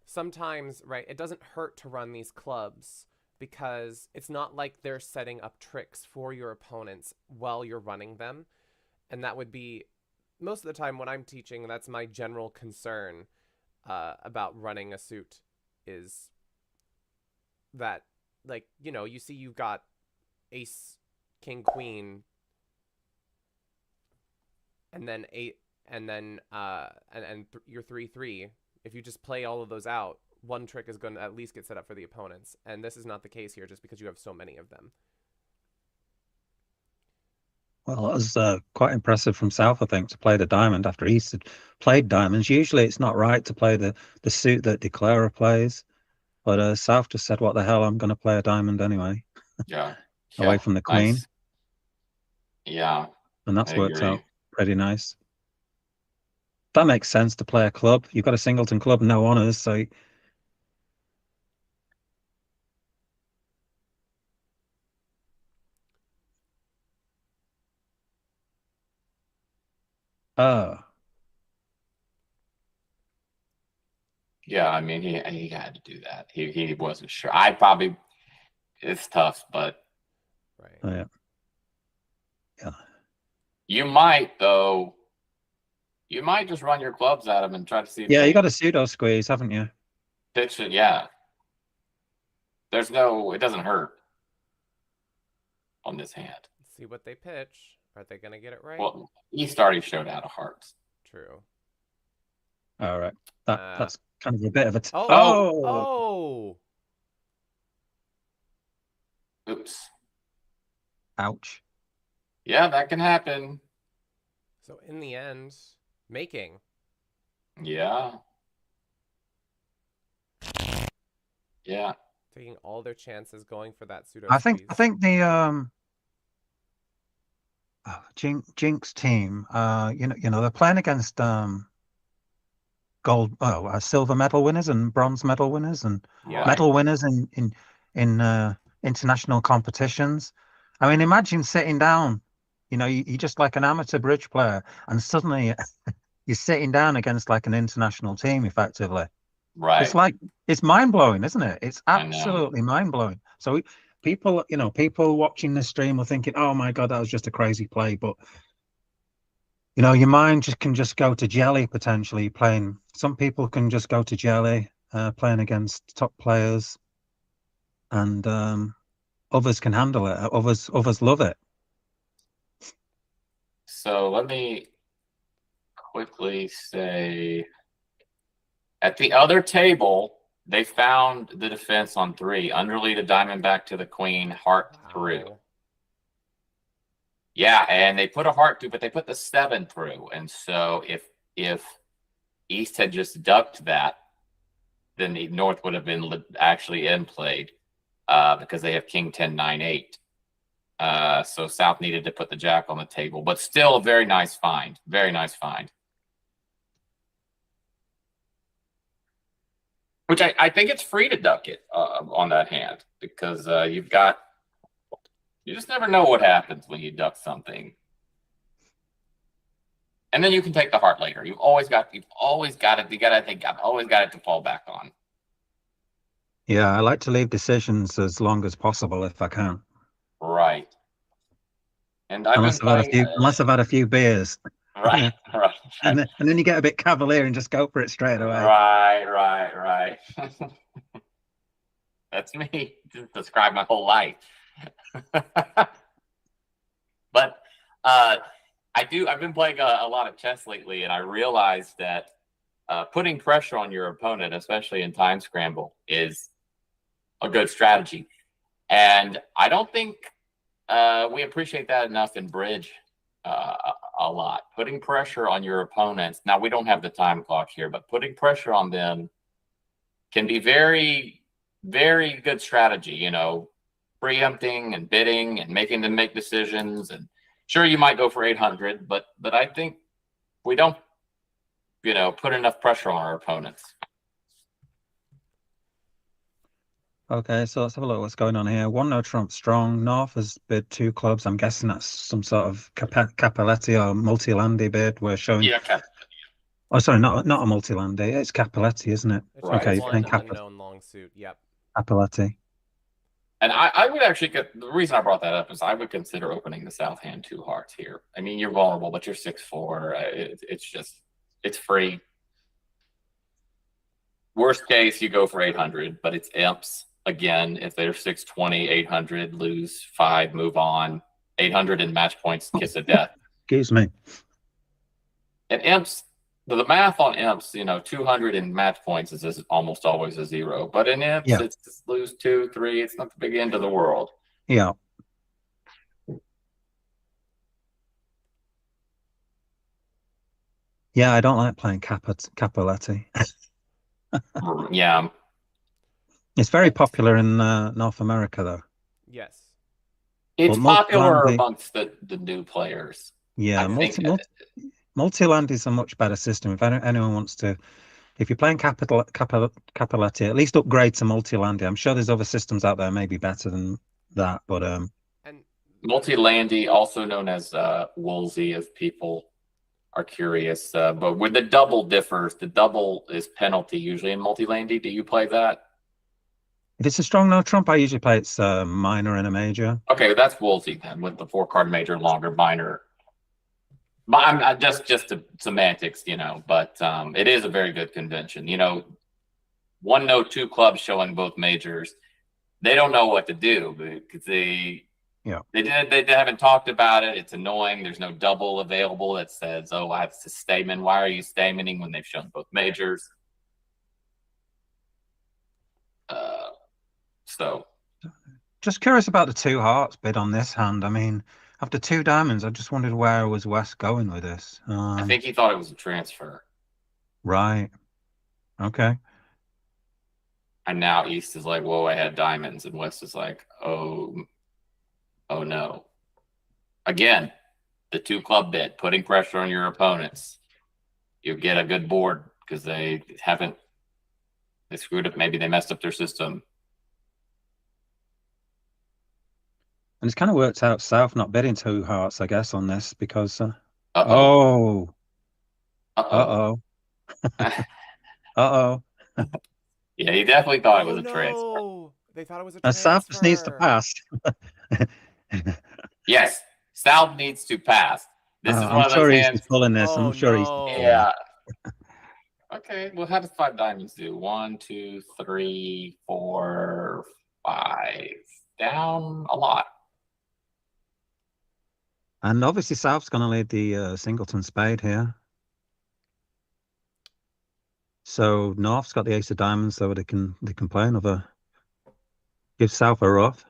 sometimes, right, it doesn't hurt to run these clubs because it's not like they're setting up tricks for your opponents while you're running them, and that would be most of the time when I'm teaching. That's my general concern about running a suit, is that, like, you see you've got ace, king, queen, and then 8, and then your 3-3. If you just play all of those out, one trick is going to at least get set up for the opponents, and this is not the case here just because you have so many of them. well, that was quite impressive from South, I think, to play the diamond after East had played diamonds. Usually it's not right to play the suit that Declarer plays, but South just said, what the hell, I'm going to play a diamond anyway. Yeah. Away from the queen. Nice. Yeah. And that's worked agree. out pretty nice. That makes sense to play a club. You've got a singleton club, no honors, so... Yeah, I mean, he had to do that. He wasn't sure. It's tough, but Right. Oh, yeah. Yeah. you might, though. You might just run your clubs at him and try to see if Yeah, they you got a pseudo squeeze, haven't you? pitch it. Yeah. It doesn't hurt on this hand. Let's see what they pitch. Are they going to get it right? Well, East already showed out of hearts. True. All right. Uh, That's kind of a bit of a. oh! Oops. Ouch. Yeah, that can happen. So in the end, making. Yeah. Yeah. Taking all their chances, going for that pseudo I squeeze. think the Jinx team, they're playing against silver medal winners and bronze medal winners and Right. medal winners in international competitions. I mean, imagine sitting down, you're just like an amateur bridge player, and suddenly you're sitting down against like an international team, effectively. Right. It's mind blowing, isn't it? It's I know. absolutely mind blowing. So people watching the stream are thinking, "Oh my God, that was just a crazy play," but your mind can just go to jelly potentially playing. Some people can just go to jelly playing against top players, and others can handle it. Others love it. So let me quickly say, at the other table, they found the defense on 3. Underlead a diamond back to the queen, heart through. Wow. Yeah, and they put a heart through, but they put the 7 through. And so if East had just ducked that, then the North would have been actually in played because they have King 10, 9, 8. So South needed to put the jack on the table, but still a very nice find. Very nice find. Which I think it's free to duck it on that hand because you just never know what happens when you duck something. And then you can take the heart later. You've always got it. You gotta think I've always got it to fall back on. Yeah, I like to leave decisions as long as possible if I can. Right. And unless I've had a few beers. Right, right. And then you get a bit cavalier and just go for it straight away. Right. That's me. Just describe my whole life. But I've been playing a lot of chess lately, and I realized that putting pressure on your opponent, especially in time scramble, is a good strategy. And I don't think we appreciate that enough in bridge a lot. Putting pressure on your opponents. Now, we don't have the time clock here, but putting pressure on them can be very, very good strategy, preempting and bidding and making them make decisions. And sure, you might go for 800, but I think we don't, put enough pressure on our opponents. Okay, so let's have a look what's going on here. One no Trump strong. North has bid 2 clubs. I'm guessing that's some sort of Cappelletti or multi-landy bid. We're showing. Yeah. Oh, sorry, not a multi-landy. It's Cappelletti, isn't it? It's Right. one unknown long suit. Yep. Cappelletti. And I would actually the reason I brought that up is I would consider opening the South hand 2 hearts here. I mean, you're vulnerable, but you're 6-4. It's free. Worst case, you go for 800, but it's imps. Again, if they're 620, 800, lose 5, move on. 800 in match points, kiss of death. Excuse me. And imps, the math on imps, 200 in match points is almost always a 0. But in imps, it's just lose 2, 3. It's not the big end of the world. Yeah. Yeah, I don't like playing Cappelletti. Yeah. It's very popular in North America, though. Yes. It's popular amongst the new players. Yeah, multi-land is a much better system. If anyone wants to, if you're playing Cappelletti, at least upgrade to multi-landy. I'm sure there's other systems out there maybe better than that, but and multi-landy, also known as Woolsey, if people are curious. But where the double differs, the double is penalty usually in multi-landy. Do you play that? If it's a strong no Trump, I usually play it's minor and a major. Okay, that's Woolsey then, with the 4-card major, longer minor. But I'm just semantics, But it is a very good convention. 1 no 2 clubs showing both majors. They don't know what to do because They haven't talked about it. It's annoying. There's no double available that says, "Oh, I have to Stamen." Why are you Stamening when they've shown both majors? So Just curious about the 2 hearts bid on this hand. I mean, after 2 diamonds, I just wondered where was West going with this. I think he thought it was a transfer. Right. Okay. And now East is like, "Whoa, I had diamonds," and West is like, "Oh no." Again, the 2 club bid, putting pressure on your opponents. You get a good board because they screwed up. Maybe they messed up their system. And it's kind of worked out South not bidding 2 hearts, I guess, on this because. Uh-oh. Uh-oh. Uh-oh. Yeah, he definitely thought it was a no. transfer. They thought it was a And transfer. South just needs to pass. Yes, South needs to pass. This is one I'm of sure those he's hands. pulling this. Oh, I'm sure he's. no. Yeah. Okay, well, how does 5 diamonds do? 1, 2, 3, 4, 5. Down a lot. And obviously, South's going to lead the singleton spade here. So North's got the ace of diamonds, so they can play another. Give South a rough.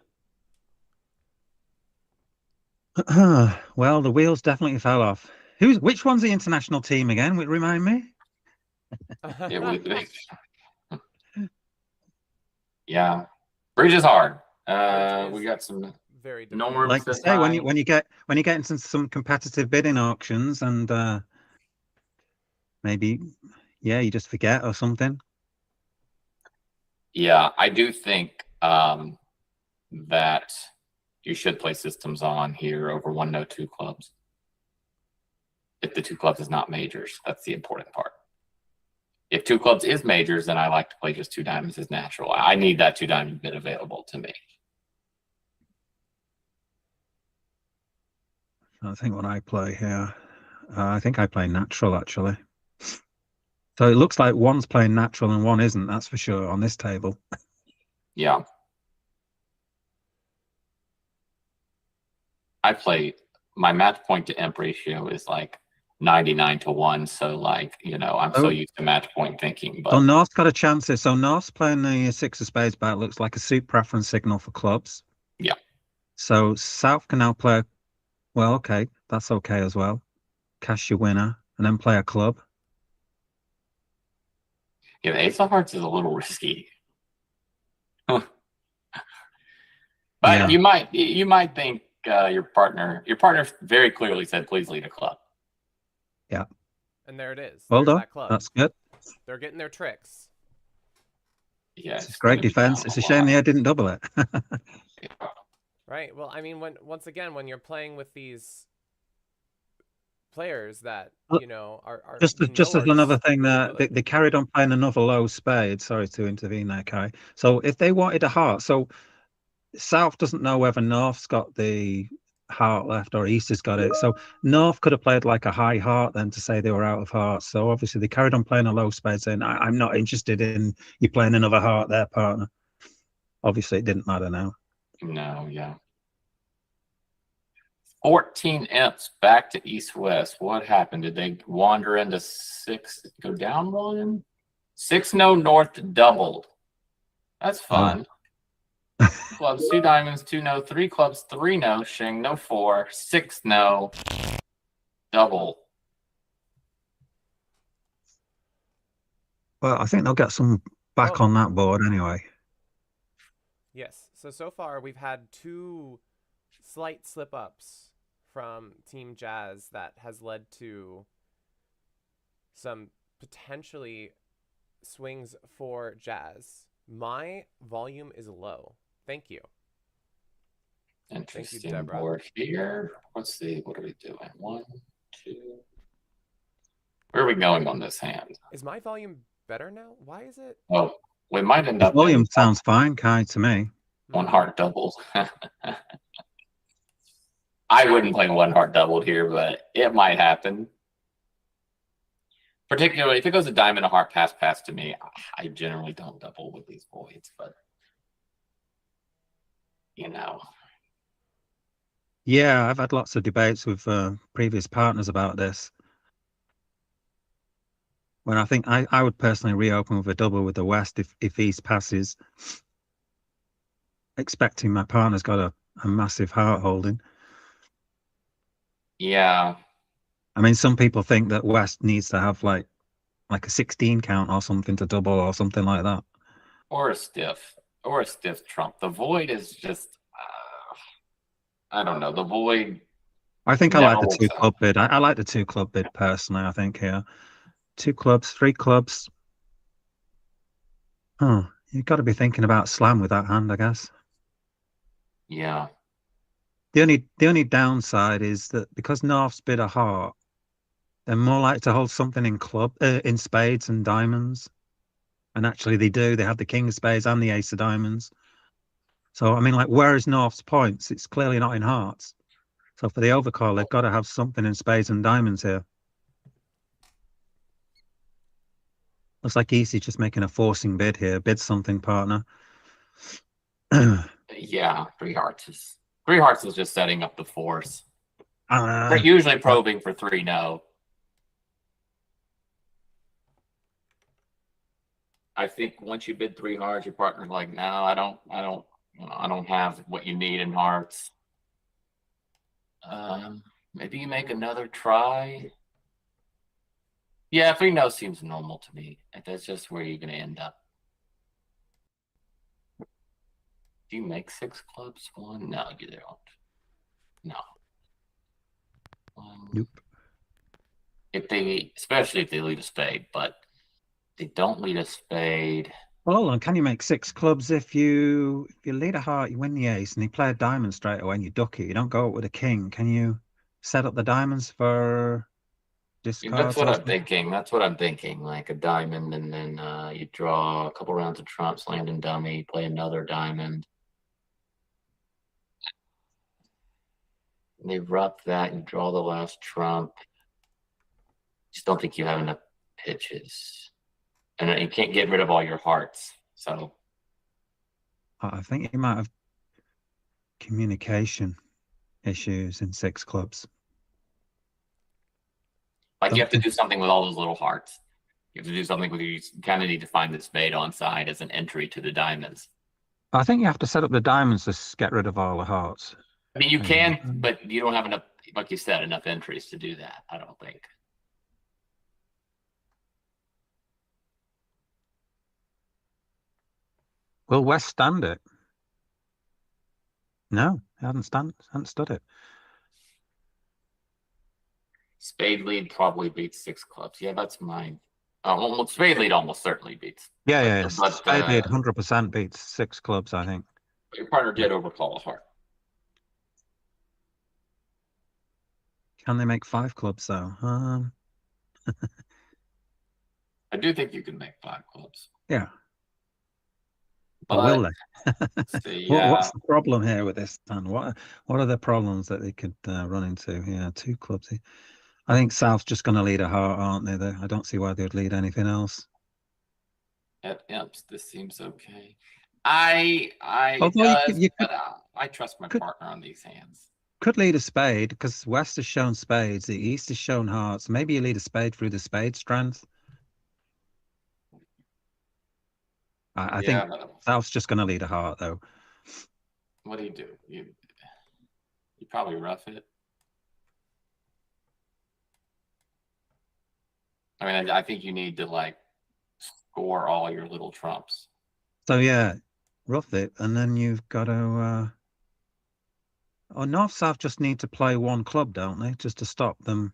Well, the wheels definitely fell off. Which one's the international team again? Would remind me. It would be. Yeah, bridge is hard. We got some very norms. Like I say, when you get into some competitive bidding auctions and maybe you just forget or something. Yeah, I do think that you should play systems on here over 1 no 2 clubs. If the 2 clubs is not majors, that's the important part. If 2 clubs is majors, then I like to play just 2 diamonds as natural. I need that 2 diamond bid available to me. I think what I play here, I think I play natural actually. So it looks like one's playing natural and one isn't. That's for sure on this table. Yeah. I play, my match point to imp ratio is like 99-1. So like, I'm so used to match point thinking. But so North's got a chance here. So North's playing the 6 of spades back. Looks like a suit preference signal for clubs. Yeah. So South can now play. Well, okay, that's okay as well. Cash your winner and then play a club. Yeah, the ace of hearts is a little risky. But Yeah. you might think your partner very clearly said, "Please lead a club." Yeah. And there it is. Well There's done. that club. That's good. They're getting their tricks. Yeah, It's great defense. It's a shame they didn't double it. Right. Well, I mean, once again, when you're playing with these players that are just as another thing that that they carried on playing another low spade. Sorry to intervene there, Kai. So if they wanted a heart, so South doesn't know whether North's got the heart left or East has got it. So North could have played like a high heart then to say they were out of hearts. So obviously they carried on playing a low spade, saying I'm not interested in you playing another heart there, partner. Obviously it didn't matter now. No, yeah. 14 imps back to East-West. What happened? Did they wander into 6, go down 1? 6 no North doubled. That's fun. Clubs 2 diamonds, 2 no, 3 clubs, 3 no, Shing no 4, 6 no, double. Well, I think they'll get some back on that board anyway. Yes. So far we've had 2 slight slip-ups from Team Jazz that has led to some potentially swings for Jazz. My volume is low. Thank you. Interesting Deborah. board here. Let's see. What are we doing? 1, 2. Where are we going on this hand? Is my volume better now? Why is it? Well, we might end up. Volume sounds fine, Kai, to me. 1 heart doubled. I wouldn't play 1 heart doubled here, but it might happen. Particularly if it goes a diamond, a heart, pass to me. I generally don't double with these voids, but Yeah, I've had lots of debates with previous partners about this. When I think I would personally reopen with a double with the West if East passes, expecting my partner's got a massive heart holding. Yeah, I mean, some people think that West needs to have like a 16 count or something to double or something like that. or a stiff trump. The void is just, I don't know. The void I think I never like the works two out. club bid. I like the two club bid personally. I think here, two clubs, three clubs. Oh, you've got to be thinking about slam with that hand, I guess. Yeah, The only downside is that because North's bid a heart, they're more likely to hold something in spades and diamonds. And actually, they do. They have the king of spades and the ace of diamonds. So I mean, like, where is North's points? It's clearly not in hearts. So for the overcall, they've got to have something in spades and diamonds here. Looks like Easy's just making a forcing bid here. Bid something, partner. yeah. Three hearts is just setting up the force. Uh, We're usually probing for 3 no. I think once you bid 3 hearts, your partner's like, no, I don't have what you need in hearts. Maybe you make another try. Yeah, 3 no seems normal to me. That's just where you're gonna end up. Do you make 6 clubs? 1? No, you don't. No. Nope. Especially if they lead a spade, but they don't lead a spade. Hold on, can you make 6 clubs if you lead a heart, you win the ace, and you play a diamond straight away and you duck it? You don't go up with a king. Can you set up the diamonds for discards? That's what I'm thinking. Like a diamond, and then you draw a couple rounds of trumps, land and dummy, play another diamond. They rub that, you draw the last trump. Just don't think you have enough pitches. And you can't get rid of all your hearts. So I think you might have communication issues in 6 clubs. like you Don't have to do something with all those little hearts. You have to do something with you kind of need to find the spade on side as an entry to the diamonds. I think you have to set up the diamonds to get rid of all the hearts. I mean, you can, but you don't have enough, like you said, enough entries to do that. I don't think. Will West stand it? No, he hasn't stood it. Spade lead probably beats 6 clubs. Yeah, that's mine. Well, spade lead almost certainly beats. Yeah. But, Spade lead 100% beats 6 clubs, I think. Your partner did overcall a heart. Can they make 5 clubs though? I do think you can make 5 clubs. Yeah. But will they? see, What's the problem here with this, Dan? What are the problems that they could run into? Yeah, 2 clubs. I think South's just going to lead a heart, aren't they? I don't see why they would lead anything else. At imps, this seems okay. I trust my partner on these hands. Could lead a spade because West has shown spades, the East has shown hearts. Maybe you lead a spade through the spade strength. I think South's just going to lead a heart though. What do? You probably rough it. I mean, I think you need to like score all your little trumps. So yeah, rough it, and then you've got to. North South just need to play 1 club, don't they? Just to stop them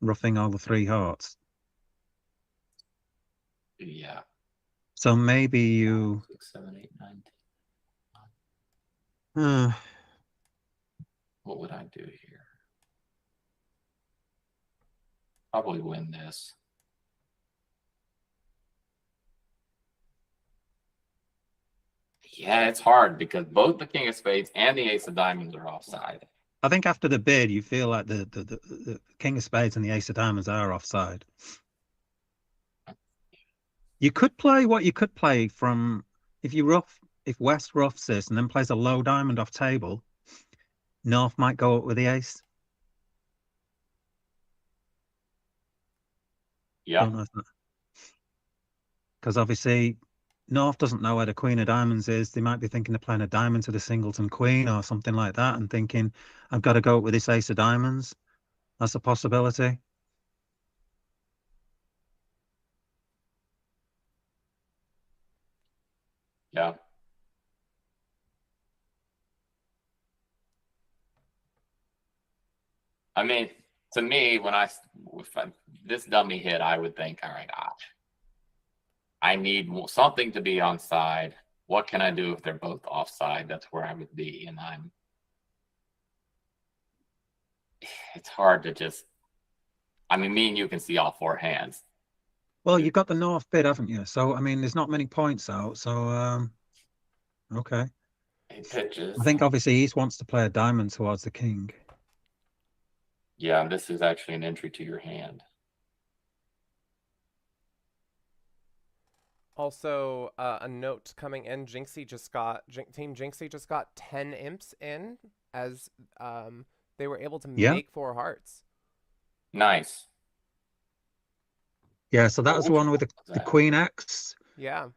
roughing all the 3 hearts. Yeah. So maybe you. 6, 7, 8, 9, 10. What would I do here? Probably win this. Yeah, it's hard because both the king of spades and the ace of diamonds are offside. I think after the bid, you feel like the king of spades and the ace of diamonds are offside. You could play what you could play from if West roughs this and then plays a low diamond off table. North might go up with the ace. Yeah. Because obviously North doesn't know where the queen of diamonds is. They might be thinking of playing a diamond to the singleton queen or something like that and thinking, I've got to go up with this ace of diamonds. That's a possibility. Yeah. I mean, to me, when this dummy hit, I would think, all right, I need something to be on side. What can I do if they're both offside? That's where I would be, and it's hard to just. I mean, me and you can see all four hands. Well, you've got the North bid, haven't you? So I mean, there's not many points out. So okay. He pitches. I think obviously East wants to play a diamond towards the king. Yeah, this is actually an entry to your hand. Also, a note coming in: Team Jinxie just got 10 imps in as they were able to make 4 hearts. Nice. Yeah, so that was the one with the Queen X. Yeah.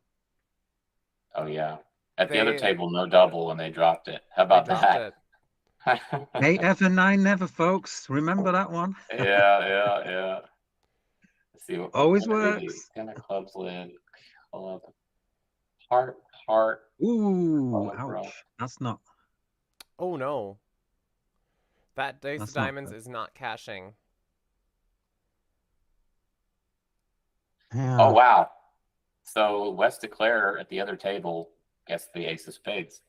Oh yeah. At the other table, no double, and they dropped it. How about that? 8 ever, 9 never, folks. Remember that one? Yeah. Let's see what always works. 10 of clubs lid. Heart. Ooh, ouch. That's not. Oh no. That ace of diamonds is not cashing. Yeah. Oh wow. So West Declare at the other table gets the ace of spades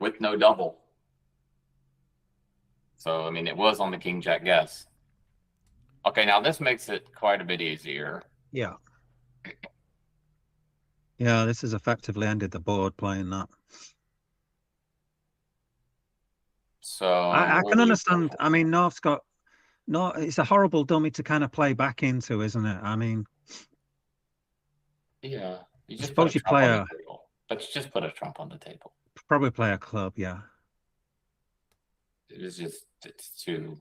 with no double. So I mean, it was on the King Jack guess. Okay, now this makes it quite a bit easier. Yeah. Yeah, this has effectively ended the board playing that. So I can understand. I mean, North's got it's a horrible dummy to kind of play back into, isn't it? I mean, yeah, you just suppose you play a, but you just put a trump on the table. Probably play a club, yeah. It's too.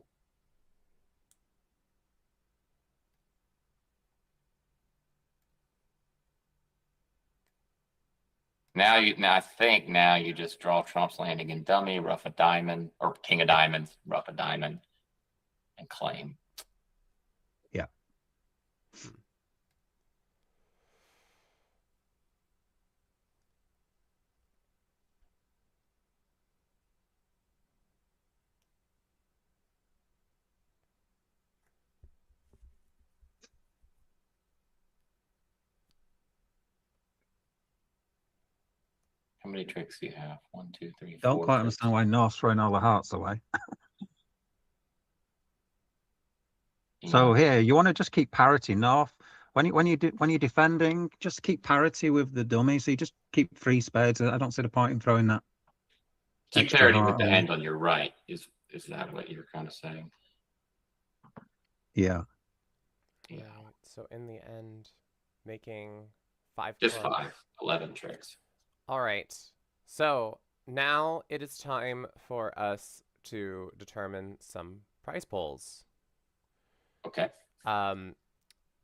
Now I think you just draw trumps landing in dummy, ruff a diamond, or king of diamonds, ruff a diamond, and claim. Yeah. How many tricks do you have? 1, 2, 3, 4. Don't quite understand why North's throwing all the hearts away. So here, you want to just keep parity, North. When you're defending, just keep parity with the dummy. So you just keep 3 spades. I don't see the point in throwing that. Keep parity with the hand on your right. Is that what you're kind of saying? Yeah. Yeah. So in the end, making 5. Just 5. 11 tricks. All right. So now it is time for us to determine some prize pools. Okay.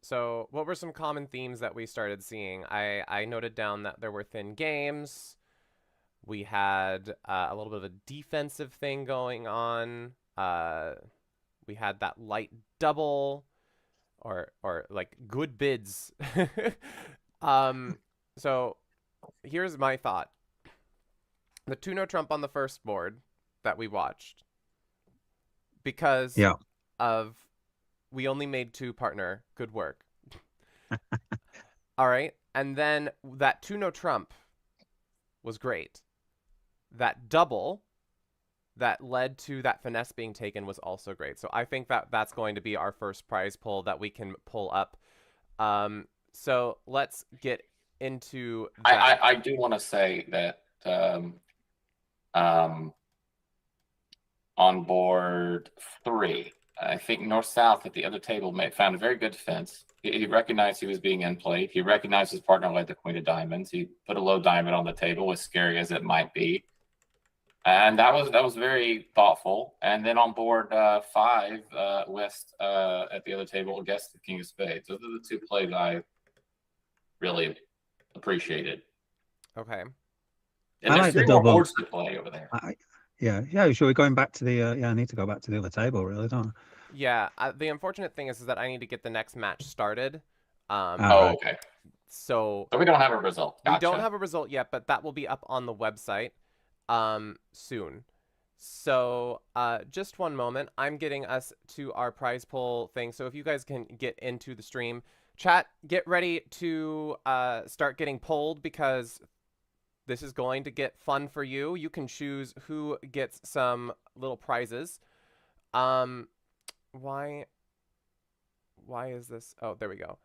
So what were some common themes that we started seeing? I noted down that there were thin games. We had a little bit of a defensive thing going on. We had that light double, or like good bids. So here's my thought. The 2-no trump on the first board that we watched, because of we only made 2 partner. Good work. All right. And then that 2-no trump was great. That double that led to that finesse being taken was also great. So I think that that's going to be our first prize pull that we can pull up. So let's get into that. I do want to say that on board 3, I think North-South at the other table found a very good defense. He recognized he was being in played. He recognized his partner led the queen of diamonds. He put a low diamond on the table, as scary as it might be. And that was very thoughtful. And then on board 5, West at the other table against the King of Spades. Those are the two plays I really appreciated. Okay. And I there's like the 3 more double. boards to play over there. Yeah. Sure, we're going back to the. Yeah, I need to go back to the other table, really, don't I? Yeah. The unfortunate thing is that I need to get the next match started. Ah, Oh, right. okay. So So we don't have a result. we Gotcha. don't have a result yet, but that will be up on the website soon. So just one moment. I'm getting us to our prize poll thing. So if you guys can get into the stream, chat, get ready to start getting polled because this is going to get fun for you. You can choose who gets some little prizes. Why is this? Oh, there we go.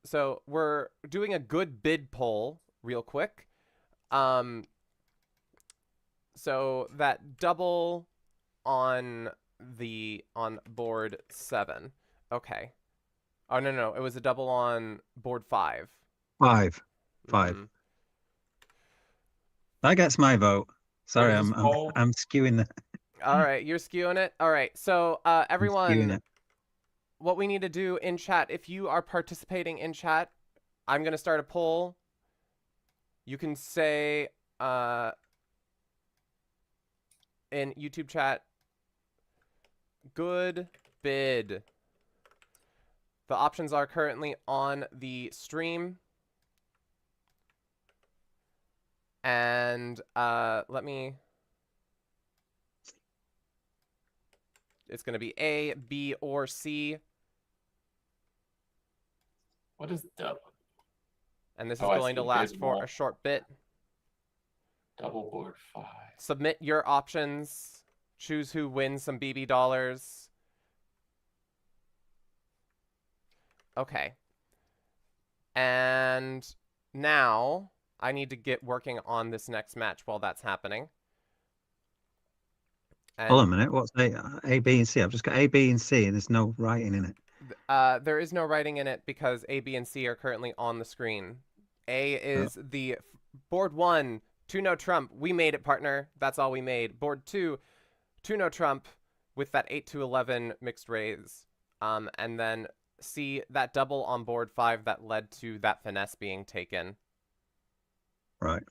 So we're doing a good bid poll real quick. So that double on board 7. Okay. Oh no, it was a double on board 5. 5. Mhm. That gets my vote. Sorry, What is this poll? I'm skewing the All right, you're skewing it. All right. So skewing everyone, it. what we need to do in chat, if you are participating in chat, I'm going to start a poll. You can say in YouTube chat, good bid. The options are currently on the stream. And let me... It's going to be A, B, or C. What is double? And this is I going to see. last Bid for wall. a short bit. Double board 5. Submit your options. Choose who wins some BB dollars. Okay. And now I need to get working on this next match while that's happening. And Hold on a minute. What's A, B, and C? I've just got A, B, and C, and there's no writing in it. there is no writing in it because A, B, and C are currently on the screen. A is the board 1, 2 no trump. We made it, partner. That's all we made. Board 2, 2 no trump with that 8 to 11 mixed raise. And then C, that double on board 5 that led to that finesse being taken. Right.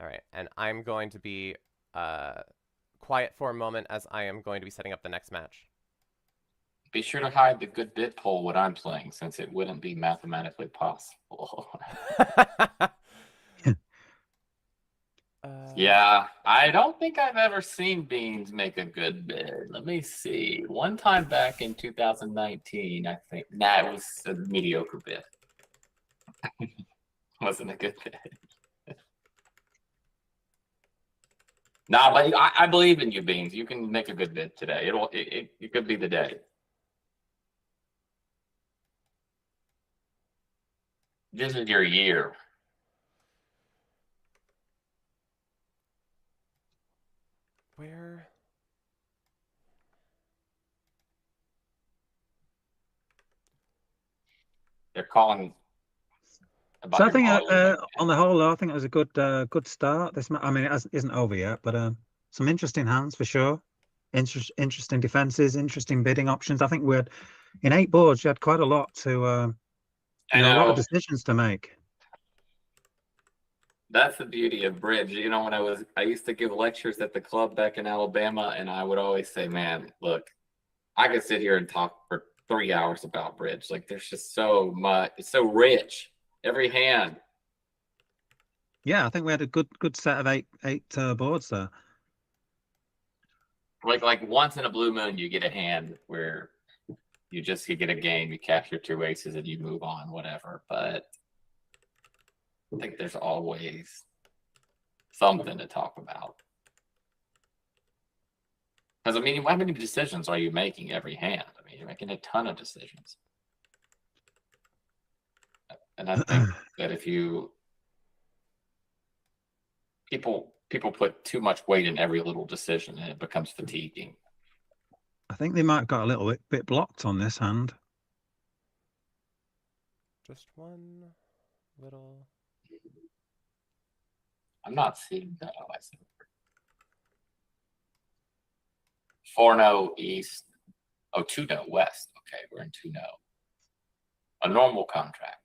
All right, and I'm going to be quiet for a moment as I am going to be setting up the next match. Be sure to hide the good bid poll what I'm playing, since it wouldn't be mathematically possible. Yeah, I don't think I've ever seen Beans make a good bid. Let me see. One time back in 2019, I think. Nah, it was a mediocre bid. Wasn't a good bid. Nah, but I believe in you, Beans. You can make a good bid today. It could be the day. This is your year. Where? They're calling. So I think on the whole, though, I think it was a good start. I mean, it isn't over yet, but some interesting hands for sure. Interesting defenses, interesting bidding options. I think we had in 8 boards, you had quite a lot to, a lot of decisions to make. That's the beauty of bridge. You know, when I used to give lectures at the club back in Alabama, and I would always say, man, look, I could sit here and talk for 3 hours about bridge. Like, there's just so much. It's so rich. Every hand. Yeah, I think we had a good set of eight boards there. Like once in a blue moon, you get a hand where you just get a game, you capture 2 aces, and you move on, whatever. But I think there's always something to talk about. Because, I mean, how many decisions are you making every hand? I mean, you're making a ton of decisions. And I think that if people put too much weight in every little decision, and it becomes fatiguing. I think they might have got a little bit blocked on this hand. Just one little. I'm not seeing that. Oh, I see. 4-0 east. Oh, 2-0 west. Okay, we're in 2-0. A normal contract.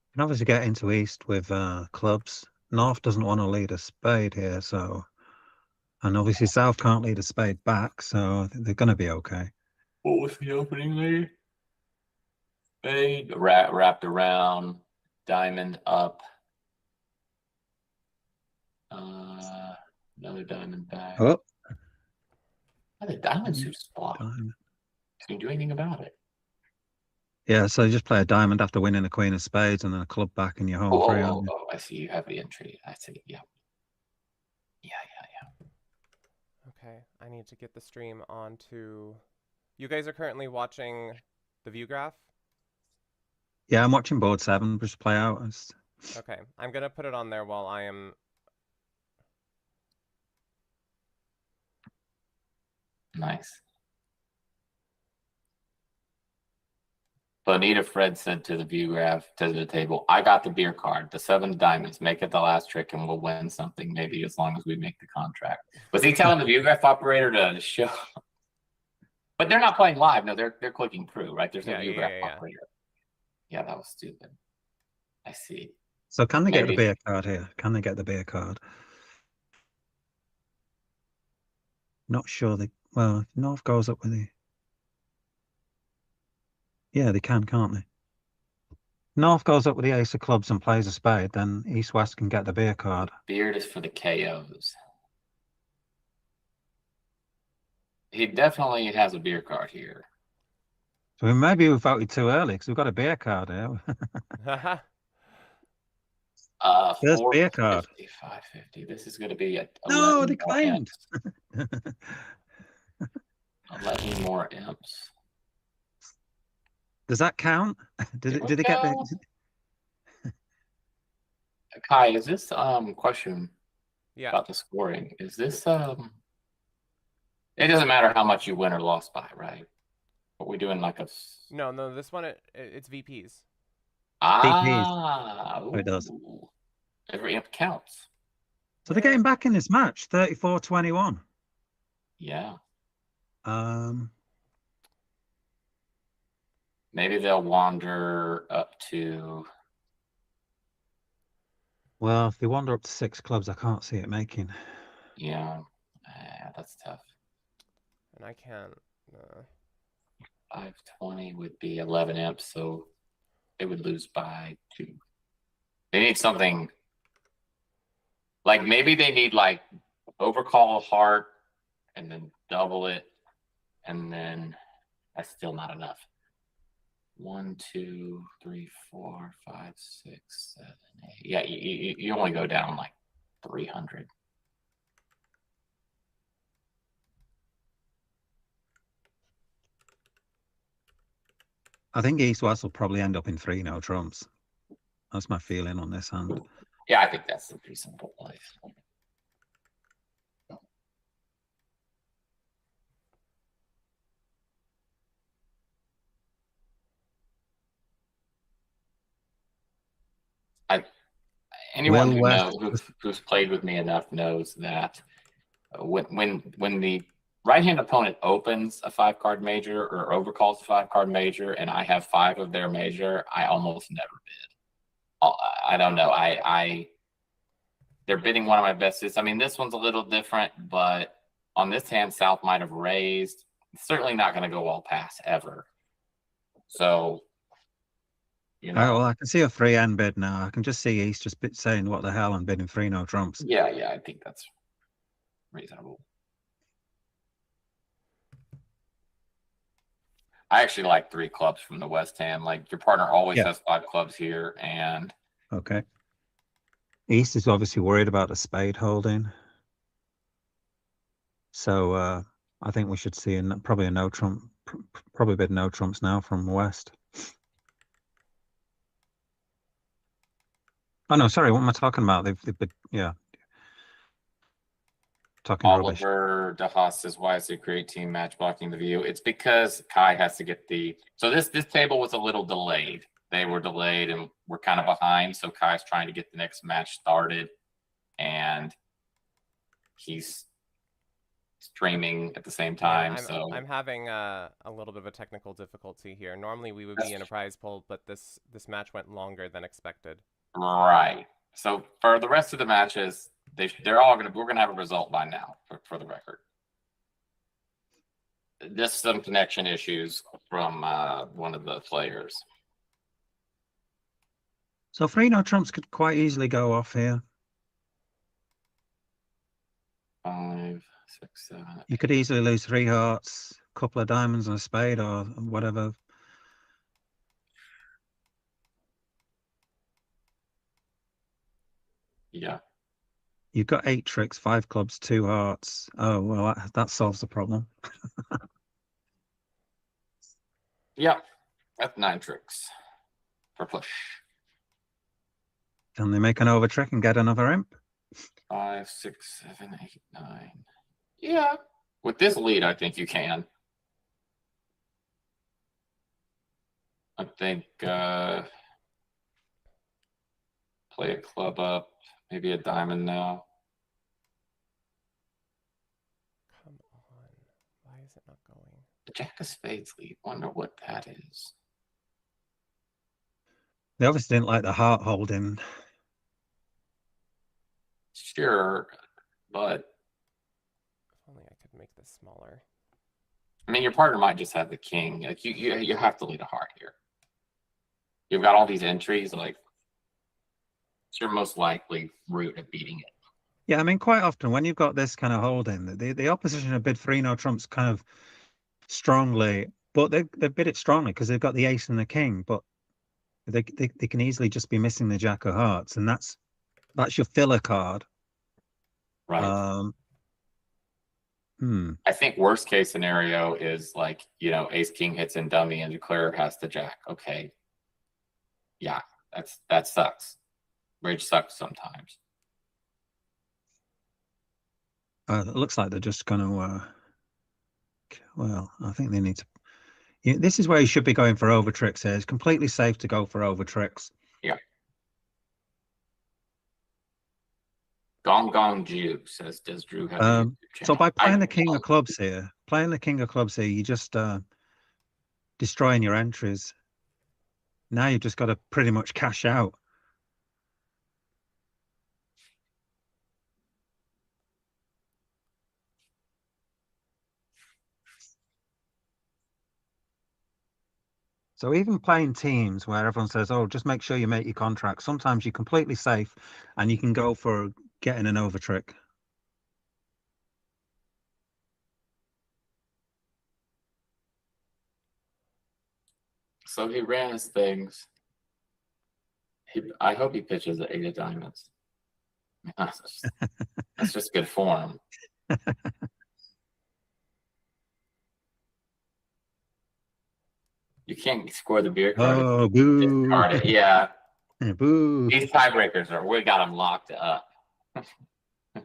You can obviously get into east with clubs. North doesn't want to lead a spade here, so, and obviously South can't lead a spade back, so I think they're going to be okay. What was the opening lead? Spade wrapped around, diamond up. Another diamond back. Oh, The diamond's too spot. diamond. Can you do anything about it? Yeah, so you just play a diamond after winning a queen of spades, and then a club back, and you're home free. Aren't you? I see. You have the entry. I see. Yeah. Okay, I need to get the stream onto. You guys are currently watching the view graph? Yeah, I'm watching board 7 just play out. Okay, I'm gonna put it on there while I am. Nice. Bonita Fred said to the view graph, to the table, I got the beer card, the 7 diamonds, make it the last trick and we'll win something, maybe as long as we make the contract. Was he telling the view graph operator to show? But they're not playing live. No, they're clicking through, right? There's no view graph operator. Yeah, that was stupid. I see. So can they get the beer card here? Can they get the beer card? Not sure. Well, if North goes up with the. Yeah, they can, can't they? North goes up with the ace of clubs and plays a spade, then East-West can get the beer card. Beard is for the KOs. He definitely has a beer card here. So maybe we voted too early because we've got a beer card here. There's beer card. 550. This is going to be a no, they claimed. 11 more imps. Does that count? Did they get the? Kai, is this question Yeah. about the scoring? Is this it doesn't matter how much you win or lost by, right? But we're doing like a No, this one it's VPs. VPs. It does. Every imp counts. So they're getting back in this match, 34-21. Yeah. Maybe they'll wander up to. Well, if they wander up to 6 clubs, I can't see it making. Yeah, that's tough. And I can't. 520 would be 11 imps, so they would lose by 2. They need something. Like maybe they need like overcall heart and then double it, and then that's still not enough. 1, 2, 3, 4, 5, 6, 7, 8. Yeah, you only go down like 300. I think East-West will probably end up in 3-0 trumps. That's my feeling on this hand. Yeah, I think that's a reasonable place. Anyone who's played with me enough knows that when the right-hand opponent opens a 5-card major or overcalls a 5-card major, and I have 5 of their major, I almost never bid. I don't know. They're bidding one of my best suits. I mean, this one's a little different, but on this hand, South might have raised. It's certainly not going to go all pass ever. So, you know. Well, I can see a 3N bid now. I can just see East just saying, what the hell, I'm bidding 3-0 trumps. Yeah, I think that's reasonable. I actually like 3 clubs from the West hand. Like your partner always has 5 clubs here, and okay. East is obviously worried about the spade holding, so I think we should see probably a no trump, probably bid no trumps now from West. Oh no, sorry, what am I talking about? They've bid, yeah. talking rubbish. Oliver DeHaas says, why is the create team match blocking the view? It's because Kai has to get the. So this table was a little delayed. They were delayed and we're kind of behind. So Kai's trying to get the next match started, and he's streaming at the same time. I'm having a little bit of a technical difficulty here. Normally we would be in a prize pool, but this match went longer than expected. Right. So for the rest of the matches, we're gonna have a result by now for the record. Just some connection issues from one of the players. So 3-no trumps could quite easily go off here. 5, 6, 7. You could easily lose 3 hearts, a couple of diamonds and a spade or whatever. Yeah. You've got 8 tricks, 5 clubs, 2 hearts. Oh, well, that solves the problem. Yeah. That's 9 tricks for push. Can they make an over trick and get another imp? 5, 6, 7, 8, 9. Yeah. With this lead, I think you can. I think play a club up, maybe a diamond now. Come on. Why is it not going? The Jack of Spades lead. Wonder what that is. They obviously didn't like the heart holding. Sure, but If only I could make this smaller. I mean, your partner might just have the king. Like you have to lead a heart here. You've got all these entries. Like it's your most likely route of beating it. Yeah, I mean, quite often when you've got this kind of holding, the opposition have bid 3-no trumps kind of strongly, but they've bid it strongly because they've got the ace and the king, but they can easily just be missing the jack of hearts, and that's your filler card. Right. I think worst case scenario is like, ace king hits in dummy and declare has the jack. Okay. Yeah, that sucks. Bridge sucks sometimes. It looks like they're just going to. Well, I think they need to. Yeah, this is where you should be going for over tricks. Here, it's completely safe to go for over tricks. Yeah. Gong Gong Jew says, does Drew have a YouTube channel? So by playing the king of clubs here, you just destroying your entries. Now you've just got to pretty much cash out. So even playing teams where everyone says, oh, just make sure you make your contract, sometimes you're completely safe and you can go for getting an over trick. So he ran his things. I hope he pitches the 8 of diamonds. That's just good form. You can't score the beer card. Oh, boo. Discard it. Yeah. Boo. These tiebreakers we got them locked up. 7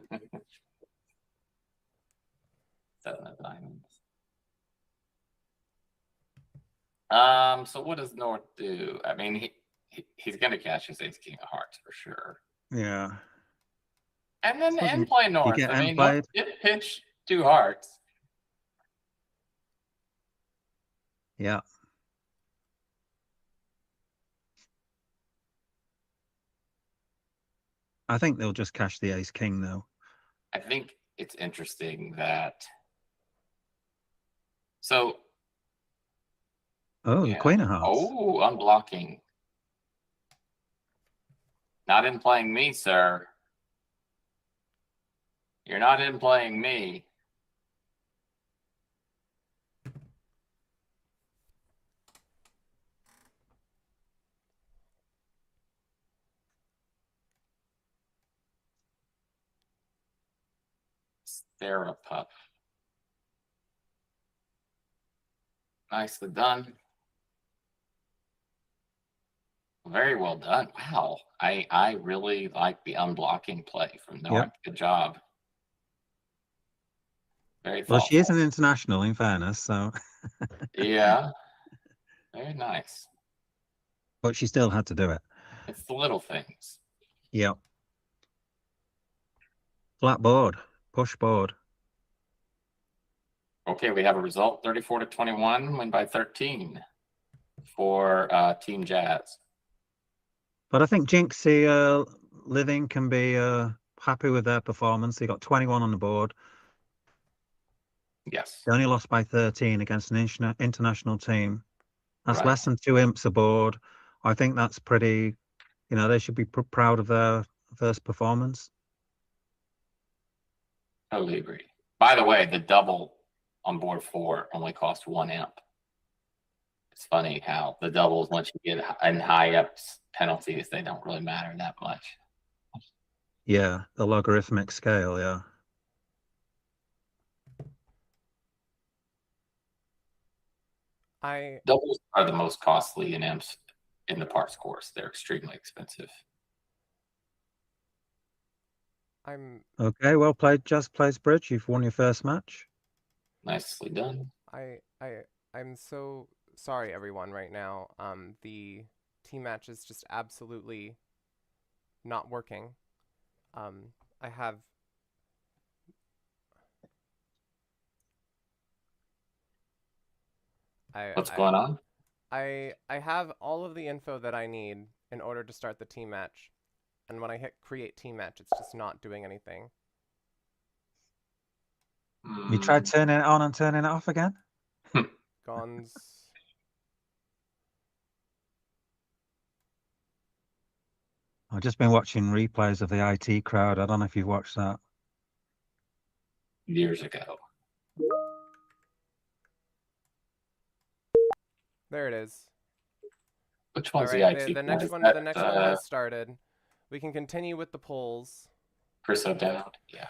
of diamonds. So what does North do? I mean, he's gonna cash his ace king of hearts for sure. Yeah. And then end play North. I mean, North did pitch 2 hearts. Yeah. I think they'll just cash the ace king though. I think it's interesting that. So. Oh, yeah. The queen of hearts. Oh, unblocking. Not in playing me, sir. You're not in playing me. Sarah Puff. Nicely done. Very well done. Wow. I really like the unblocking play from North. Yep. Good job. Very Well, she is thoughtful. an international, in fairness, so Yeah, very nice. but she still had to do it. It's the little things. Yep. Flat board, push board. Okay, we have a result 34-21, win by 13 for Team Jazz. But I think Jinxie Living can be happy with their performance. They got 21 on the board. Yes. They only lost by 13 against an international team. That's Right. less than 2 imps aboard. I think that's pretty, they should be proud of their first performance. Totally agree. By the way, the double on board 4 only cost 1 imp. It's funny how the doubles, once you get in high ups penalties, they don't really matter that much. Yeah, the logarithmic scale, yeah. Doubles are the most costly in imps in the parts course. They're extremely expensive. Okay, well played, Just Plays Bridge. You've won your first match. Nicely done. I'm so sorry, everyone, right now. The team match is just absolutely not working. I have... What's going on? I have all of the info that I need in order to start the team match. And when I hit create team match, it's just not doing anything. You tried turning it on and turning it off again? Gons. I've just been watching replays of the IT crowd. I don't know if you've watched that. Years ago. There it is. Which one's right, the IT? The next one has started. We can continue with the polls. Chris O'Dowd. Yeah.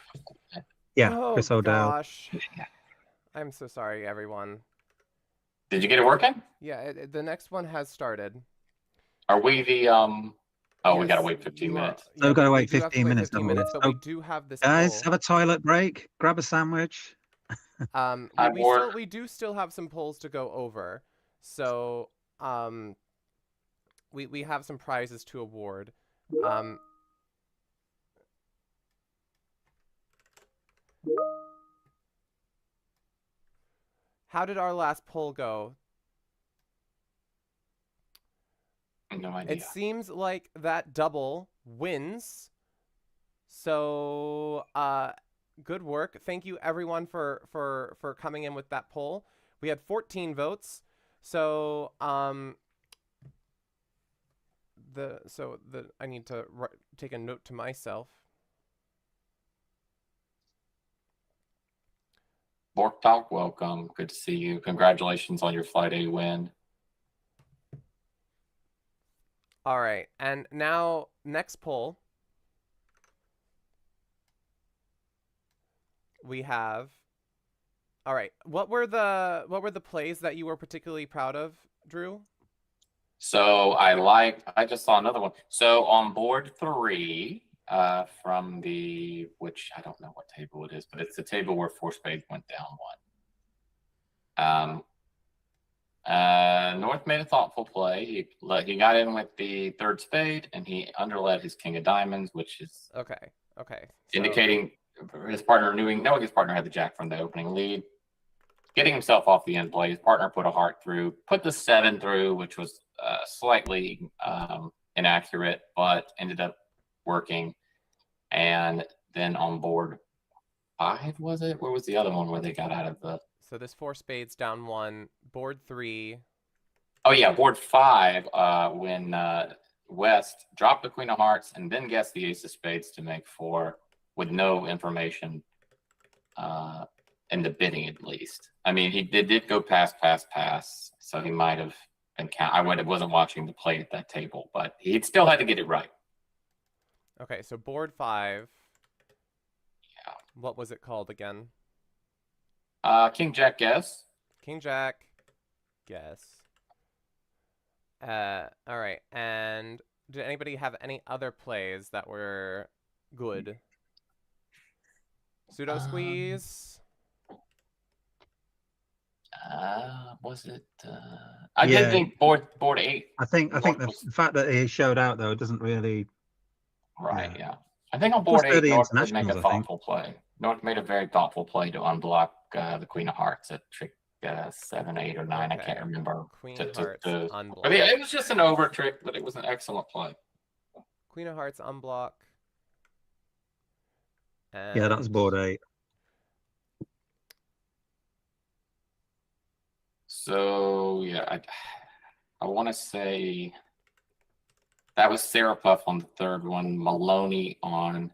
Yeah, oh, Chris O'Dowd. Gosh. I'm so sorry, everyone. Did you get it working? Yeah, the next one has started. Are we the Oh, yes, we gotta wait 15 minutes. So we've got to wait 15 minutes, 15 minutes, but we do have this. Guys, poll. have a toilet break. Grab a sandwich. We do still have some polls to go over. So we have some prizes to award. How did our last poll go? No idea. It seems like that double wins. So good work. Thank you everyone for coming in with that poll. We had 14 votes. So I need to take a note to myself. Bork Talk, welcome. Good to see you. Congratulations on your Flight A win. All right, and now next poll. We have. All right, what were the plays that you were particularly proud of, Drew? So I just saw another one. So on board 3, from which I don't know what table it is, but it's the table where 4 spades went down 1. North made a thoughtful play. He got in with the 3rd spade, and he underled his king of diamonds, which is okay. Indicating his partner knowing his partner had the jack from the opening lead. Getting himself off the end play, his partner put a heart through, put the 7 through, which was slightly inaccurate, but ended up working. And then on board 5, was it? Where was the other one where they got out of the... So this 4 spades down 1, board 3. Oh yeah, board 5, when West dropped the queen of hearts and then guessed the ace of spades to make 4 with no information in the bidding, at least. I mean, he did go pass, so he might have been I wasn't watching the play at that table, but he still had to get it right. Okay, so board 5. Yeah. What was it called again? King Jack guess. King Jack guess. All right, and did anybody have any other plays that were good? Pseudo squeeze. Was it? I did Yeah. think board 8. I think North the was- fact that he showed out though doesn't really. Right, Yeah. yeah. I think on Plus board they're 8, the North did make a internationals, I think. thoughtful play. North made a very thoughtful play to unblock the Queen of Hearts at trick 7, 8, or 9. I Okay. can't remember. Queen To- of to- Hearts to- unblock. But yeah, it was just an over trick, but it was an excellent play. Queen of Hearts unblock. And Yeah, that was board 8. So yeah, I want to say that was Sarah Puff on the third one, Maloney on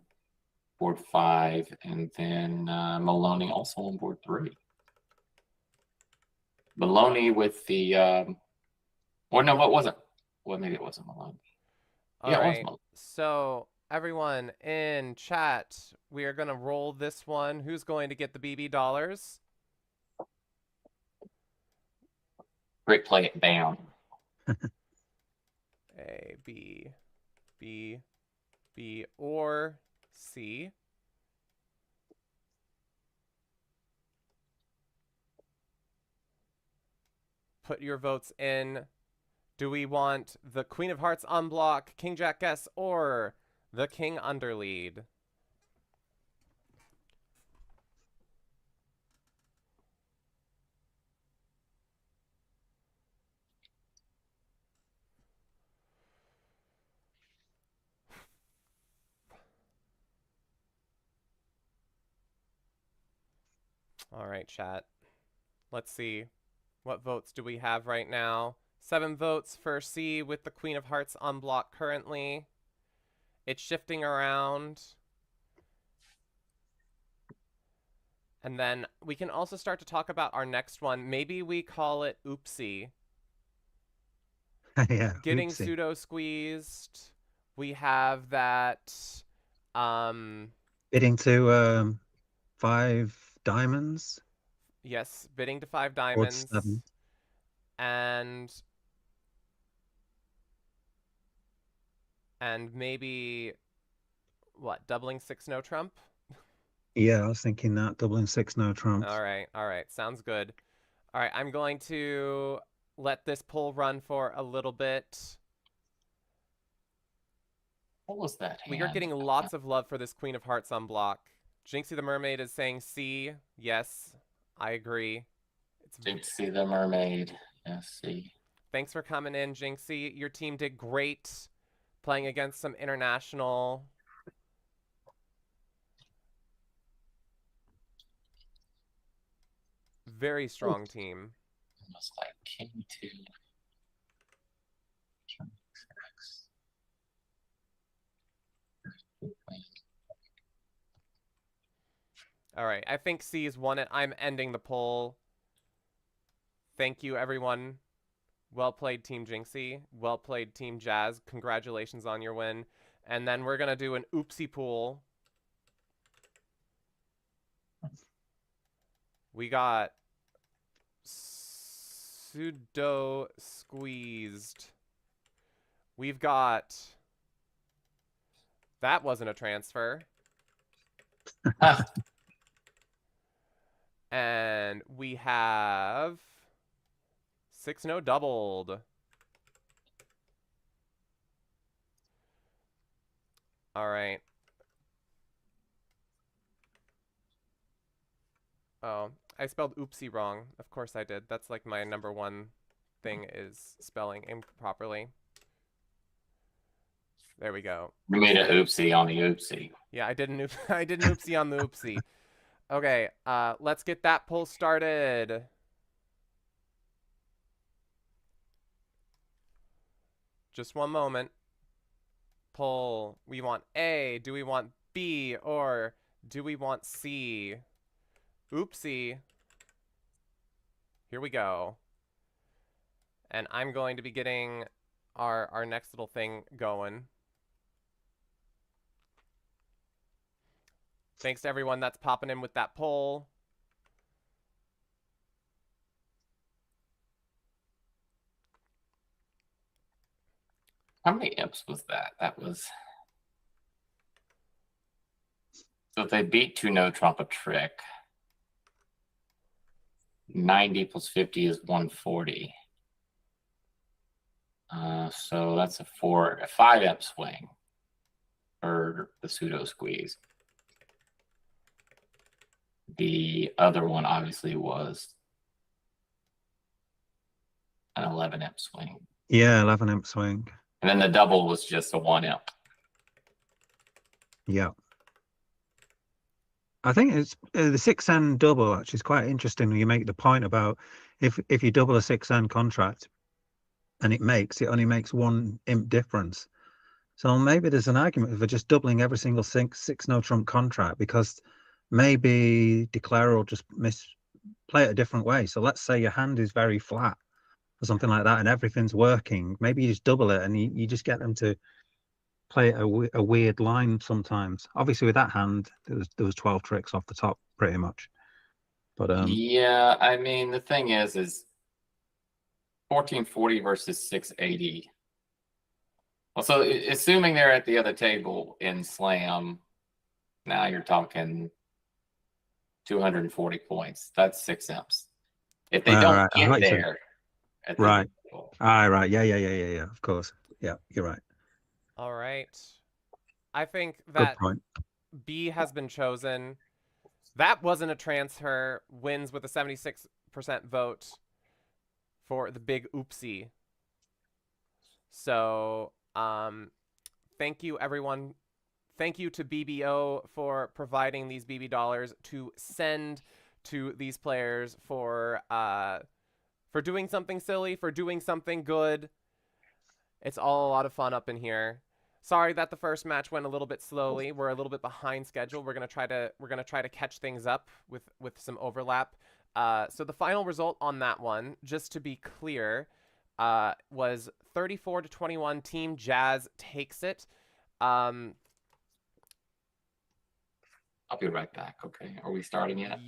board 5, and then Maloney also on board 3. Maloney with the or no, what was it? Well, maybe it wasn't Maloney. all Yeah, it was right. Maloney. So everyone in chat, we are gonna roll this one. Who's going to get the BB dollars? Great play it down. A, B, B, B, or C. Put your votes in. Do we want the Queen of Hearts unblock, King Jack guess, or the King underlead? All right, chat. Let's see. What votes do we have right now? 7 votes for C with the Queen of Hearts unblock currently. It's shifting around. And then we can also start to talk about our next one. Maybe we call it Oopsie. Yeah. Getting oopsie. pseudo squeezed. We have that. Bidding to 5 diamonds. Yes, bidding to 5 Board diamonds. 7. And maybe what? Doubling 6 no trump? Yeah, I was thinking that doubling 6 no trumps. All right. Sounds good. All right, I'm going to let this poll run for a little bit. What was that? We are getting lots of love for this Queen of Hearts unblock. Jinxie the Mermaid is saying C. Yes, I agree. Jinxie the Mermaid. Yes, see. Thanks for coming in, Jinxie. Your team did great playing against some international. Very strong team. Almost like King 2. All right, I think C's won it. I'm ending the poll. Thank you, everyone. Well played, Team Jinxie. Well played, Team Jazz. Congratulations on your win. And then we're going to do an oopsie pool. We got pseudo squeezed. We've got... That wasn't a transfer. And we have 6 no doubled. All right. Oh, I spelled oopsie wrong. Of course I did. That's like my #1 thing is spelling improperly. There we go. You made a oopsie on the oopsie. Yeah, I did an oopsie on the oopsie. Okay, let's get that poll started. Just one moment. Poll. We want A. Do we want B? Or do we want C? Oopsie. Here we go. And I'm going to be getting our next little thing going. Thanks to everyone that's popping in with that poll. How many imps was that? That was. So if they beat 2 no trump a trick. 90 plus 50 is 140. So that's a 5 swing for the pseudo squeeze. The other one obviously was an 11 swing. Yeah, 11 swing. And then the double was just a 1 Yeah. I think it's the 6N double actually is quite interesting when you make the point about if you double a 6N contract and it only makes 1 imp difference. So maybe there's an argument for just doubling every single 6 no trump contract, because maybe declarer will just play it a different way. So let's say your hand is very flat or something like that and everything's working. Maybe you just double it and you just get them to play a weird line sometimes. Obviously with that hand, there was 12 tricks off the top pretty much. But yeah, I mean, the thing is 1440 versus 680. Well, so assuming they're at the other table in slam, now you're talking 240 points. That's 6 imps. If they don't get there, right. Right. Yeah. Of course. Yeah, you're right. All right. I think that Good point. B has been chosen. That wasn't a transfer. Wins with a 76% vote for the big oopsie. So, thank you, everyone. Thank you to BBO for providing these BB dollars to send to these players for doing something silly, for doing something good. It's all a lot of fun up in here. Sorry that the first match went a little bit slowly. We're a little bit behind schedule. We're gonna try to catch things up with some overlap. So the final result on that one, just to be clear, was 34-21. Team Jazz takes it. I'll be right back. Okay, are we starting yet?